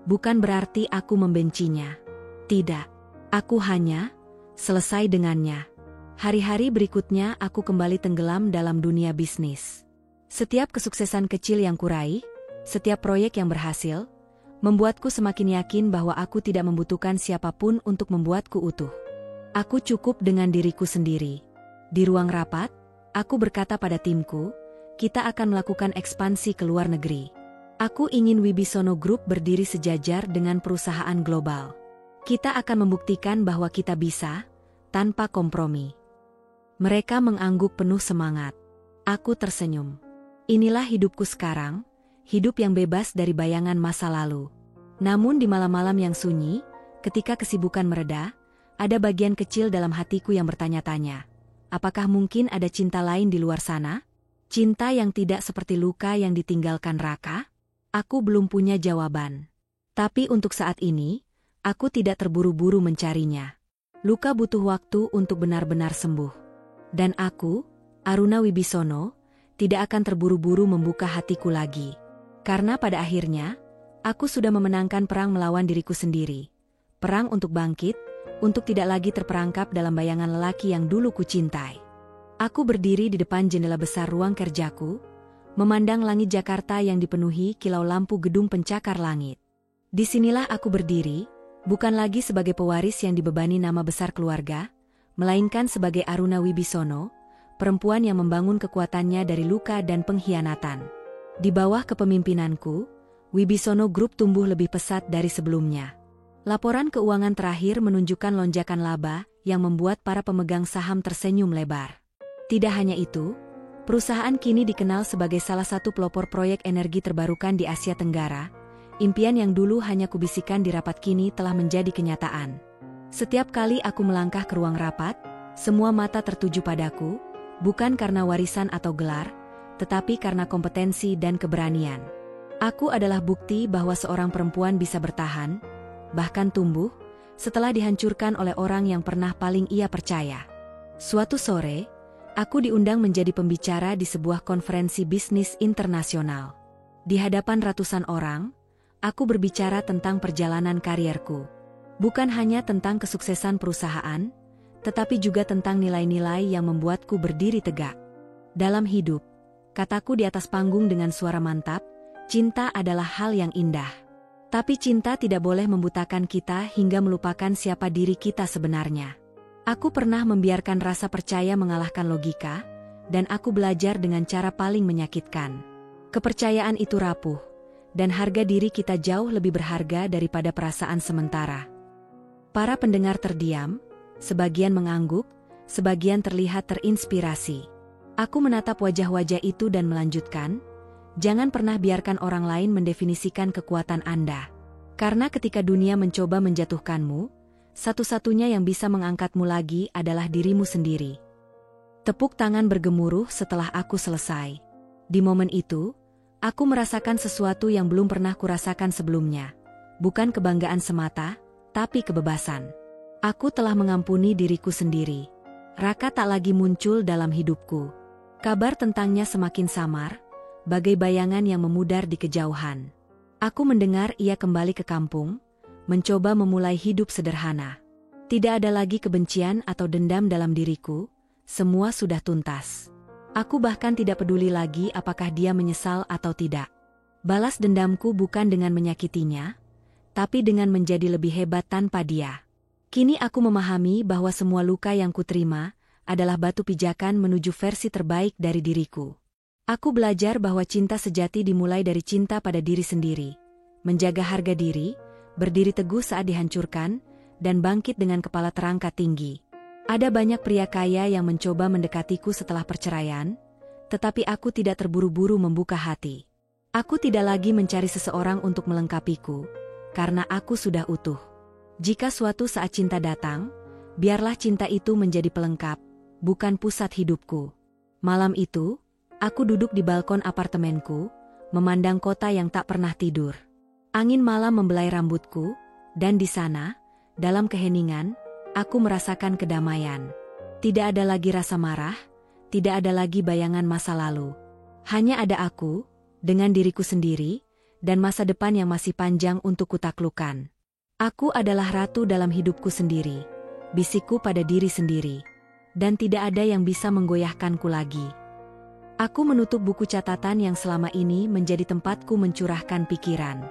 Bukan berarti aku membencinya. Tidak. Aku hanya selesai dengannya. Hari-hari berikutnya aku kembali tenggelam dalam dunia bisnis. Setiap kesuksesan kecil yang kuraih, setiap proyek yang berhasil, membuatku semakin yakin bahwa aku tidak membutuhkan siapapun untuk membuatku utuh. Aku cukup dengan diriku sendiri. Di ruang rapat, aku berkata pada timku, kita akan melakukan ekspansi ke luar negeri. Aku ingin Wibisono Group berdiri sejajar dengan perusahaan global. Kita akan membuktikan bahwa kita bisa, tanpa kompromi. Mereka mengangguk penuh semangat. Aku tersenyum. Inilah hidupku sekarang, hidup yang bebas dari bayangan masa lalu. Namun di malam-malam yang sunyi, ketika kesibukan mereda, ada bagian kecil dalam hatiku yang bertanya-tanya. Apakah mungkin ada cinta lain di luar sana? Cinta yang tidak seperti luka yang ditinggalkan Raka? Aku belum punya jawaban. Tapi untuk saat ini, aku tidak terburu-buru mencarinya. Luka butuh waktu untuk benar-benar sembuh. Dan aku, Aruna Wibisono, tidak akan terburu-buru membuka hatiku lagi. Karena pada akhirnya, aku sudah memenangkan perang melawan diriku sendiri. Perang untuk bangkit, untuk tidak lagi terperangkap dalam bayangan lelaki yang dulu kucintai. Aku berdiri di depan jendela besar ruang kerjaku, memandang langit Jakarta yang dipenuhi kilau lampu gedung pencakar langit. Disinilah aku berdiri, bukan lagi sebagai pewaris yang dibebani nama besar keluarga, melainkan sebagai Aruna Wibisono, perempuan yang membangun kekuatannya dari luka dan pengkhianatan. Di bawah kepemimpinanku, Wibisono Group tumbuh lebih pesat dari sebelumnya. Laporan keuangan terakhir menunjukkan lonjakan laba yang membuat para pemegang saham tersenyum lebar. Tidak hanya itu, perusahaan kini dikenal sebagai salah satu pelopor proyek energi terbarukan di Asia Tenggara. Impian yang dulu hanya kubisikan di rapat kini telah menjadi kenyataan. Setiap kali aku melangkah ke ruang rapat, semua mata tertuju padaku, bukan karena warisan atau gelar, tetapi karena kompetensi dan keberanian. Aku adalah bukti bahwa seorang perempuan bisa bertahan, bahkan tumbuh, setelah dihancurkan oleh orang yang pernah paling ia percaya. Suatu sore, aku diundang menjadi pembicara di sebuah konferensi bisnis internasional. Di hadapan ratusan orang, aku berbicara tentang perjalanan karierku. Bukan hanya tentang kesuksesan perusahaan, tetapi juga tentang nilai-nilai yang membuatku berdiri tegak. Dalam hidup, kataku di atas panggung dengan suara mantap, cinta adalah hal yang indah. Tapi cinta tidak boleh membutakan kita hingga melupakan siapa diri kita sebenarnya. Aku pernah membiarkan rasa percaya mengalahkan logika, dan aku belajar dengan cara paling menyakitkan. Kepercayaan itu rapuh, dan harga diri kita jauh lebih berharga daripada perasaan sementara. Para pendengar terdiam, sebagian mengangguk, sebagian terlihat terinspirasi. Aku menatap wajah-wajah itu dan melanjutkan, jangan pernah biarkan orang lain mendefinisikan kekuatan Anda. Karena ketika dunia mencoba menjatuhkanmu, satu-satunya yang bisa mengangkatmu lagi adalah dirimu sendiri. Tepuk tangan bergemuruh setelah aku selesai. Di momen itu, aku merasakan sesuatu yang belum pernah kurasakan sebelumnya. Bukan kebanggaan semata, tapi kebebasan. Aku telah mengampuni diriku sendiri. Raka tak lagi muncul dalam hidupku. Kabar tentangnya semakin samar, bagai bayangan yang memudar di kejauhan. Aku mendengar ia kembali ke kampung, mencoba memulai hidup sederhana. Tidak ada lagi kebencian atau dendam dalam diriku, semua sudah tuntas. Aku bahkan tidak peduli lagi apakah dia menyesal atau tidak. Balas dendamku bukan dengan menyakitinya, tapi dengan menjadi lebih hebat tanpa dia. Kini aku memahami bahwa semua luka yang kuterima adalah batu pijakan menuju versi terbaik dari diriku. Aku belajar bahwa cinta sejati dimulai dari cinta pada diri sendiri, menjaga harga diri, berdiri teguh saat dihancurkan, dan bangkit dengan kepala terangkat tinggi. Ada banyak pria kaya yang mencoba mendekatiku setelah perceraian, tetapi aku tidak terburu-buru membuka hati. Aku tidak lagi mencari seseorang untuk melengkapiku, karena aku sudah utuh. Jika suatu saat cinta datang, biarlah cinta itu menjadi pelengkap, bukan pusat hidupku. Malam itu, aku duduk di balkon apartemenku, memandang kota yang tak pernah tidur. Angin malam membelai rambutku, dan di sana, dalam keheningan, aku merasakan kedamaian. Tidak ada lagi rasa marah, tidak ada lagi bayangan masa lalu. Hanya ada aku, dengan diriku sendiri, dan masa depan yang masih panjang untuk kutaklukkan. Aku adalah ratu dalam hidupku sendiri, bisikku pada diri sendiri, dan tidak ada yang bisa menggoyahkanku lagi. Aku menutup buku catatan yang selama ini menjadi tempatku mencurahkan pikiran.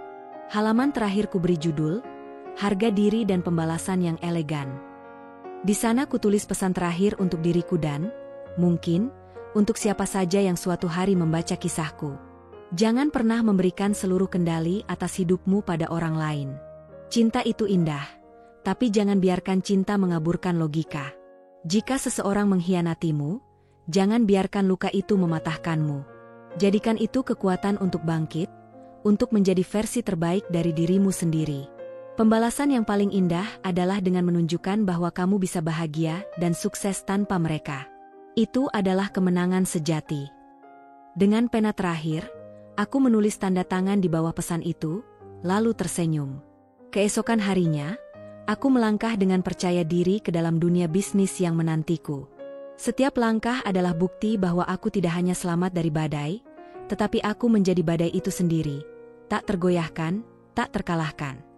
Halaman terakhir kuberi judul, Harga Diri dan Pembalasan yang Elegan. Di sana kutulis pesan terakhir untuk diriku dan, mungkin, untuk siapa saja yang suatu hari membaca kisahku. Jangan pernah memberikan seluruh kendali atas hidupmu pada orang lain. Cinta itu indah, tapi jangan biarkan cinta mengaburkan logika. Jika seseorang mengkhianatimu, jangan biarkan luka itu mematahkanmu. Jadikan itu kekuatan untuk bangkit, untuk menjadi versi terbaik dari dirimu sendiri. Pembalasan yang paling indah adalah dengan menunjukkan bahwa kamu bisa bahagia dan sukses tanpa mereka. Itu adalah kemenangan sejati. Dengan pena terakhir, aku menulis tanda tangan di bawah pesan itu, lalu tersenyum. Keesokan harinya, aku melangkah dengan percaya diri ke dalam dunia bisnis yang menantiku. Setiap langkah adalah bukti bahwa aku tidak hanya selamat dari badai, tetapi aku menjadi badai itu sendiri, tak tergoyahkan, tak terkalahkan.